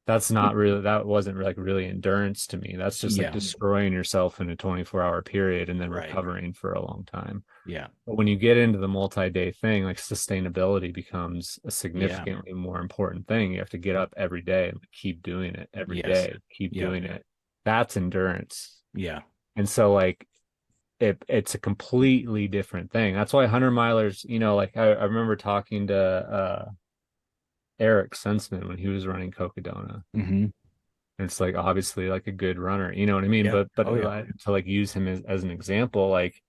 that's not really that wasn't like really endurance to me. That's just like Yeah. destroying yourself in a 24-hour period and then Right. recovering for a long time. Yeah. But when you get into the multi-day thing, like sustainability becomes a Yeah. significantly more important thing. You have to get up every day and keep doing it every Yes. day, keep Yep. doing it. That's endurance. Yeah. And so like it's a completely different thing. That's why 100 milers, like I remember talking to Eric Sensman when he was running Cocodona. Hmm. And it's like obviously like a good runner, you know what I mean? Yeah. But Oh, yeah. to like use him as an example, like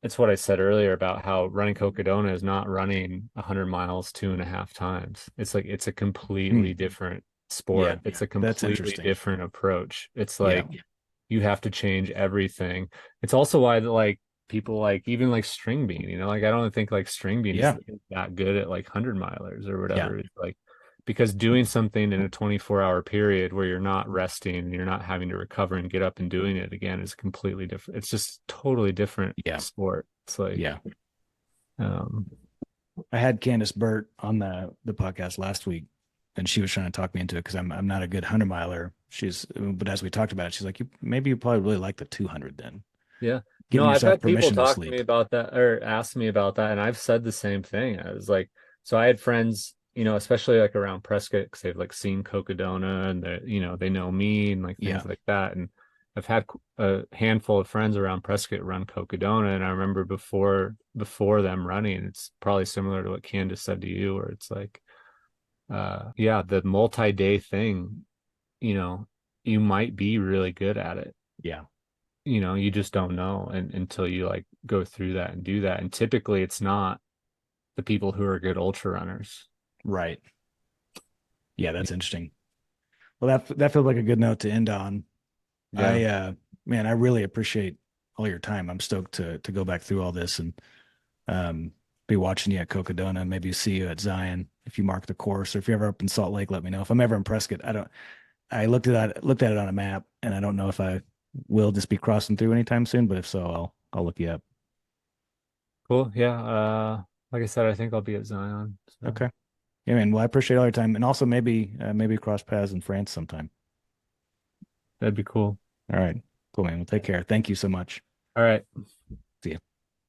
it's what I said earlier about how running Cocodona is not running 100 miles 2.5 times. It's like it's a Hmm. completely different Yeah. sport. It's a That's completely interesting. different approach. It's Yeah. like you have to change everything. It's also why like people like even like string bean, like I don't think like string bean is Yeah. that good at like 100 milers or Yeah. whatever. It's like because doing something in a 24-hour period where you're not resting and you're not having to recover and get up and doing it again is completely different. It's just totally different Yeah. sport. It's like Yeah. um I had Candace Burt on the podcast last week, and she was trying to talk me into it because I'm not a good 100 miler. But as we talked about it, she's like, maybe you probably really like the 200 then, yeah. No, giving I've yourself had people permission to talk to me sleep. about that or ask me about that, and I've said the same thing. I was like, so I had friends, especially like around Prescott, because they've like seen Cocodona and they know me and like Yeah. things like that. And I've had a handful of friends around Prescott run Cocodona, and I remember before them running, it's probably similar to what Candace said to you, where it's like, yeah, the multi-day thing, you know, you might be really good at it, Yeah. you just don't know until you like go through that and do that. And typically it's not the people who are good ultra runners. Right. Yeah, that's interesting. Well, that feels like a good note to end on. Yeah. I Man, I really appreciate all your time. I'm stoked to go back through all this and Be watching you at Cocodona, maybe see you at Zion if you mark the course, or if you're ever up in Salt Lake, let me know. If I'm ever in Prescott, I looked at it on a map, and I don't know if I will just be crossing through anytime soon, but if so, I'll look you up. Cool. Yeah. Like I said, I think I'll be at Zion. So Okay. Yeah, man. Well, I appreciate all your time, and also maybe cross paths in France sometime. that'd be cool. All right. Cool, man. Well, take care. Thank you so much. All right. See you.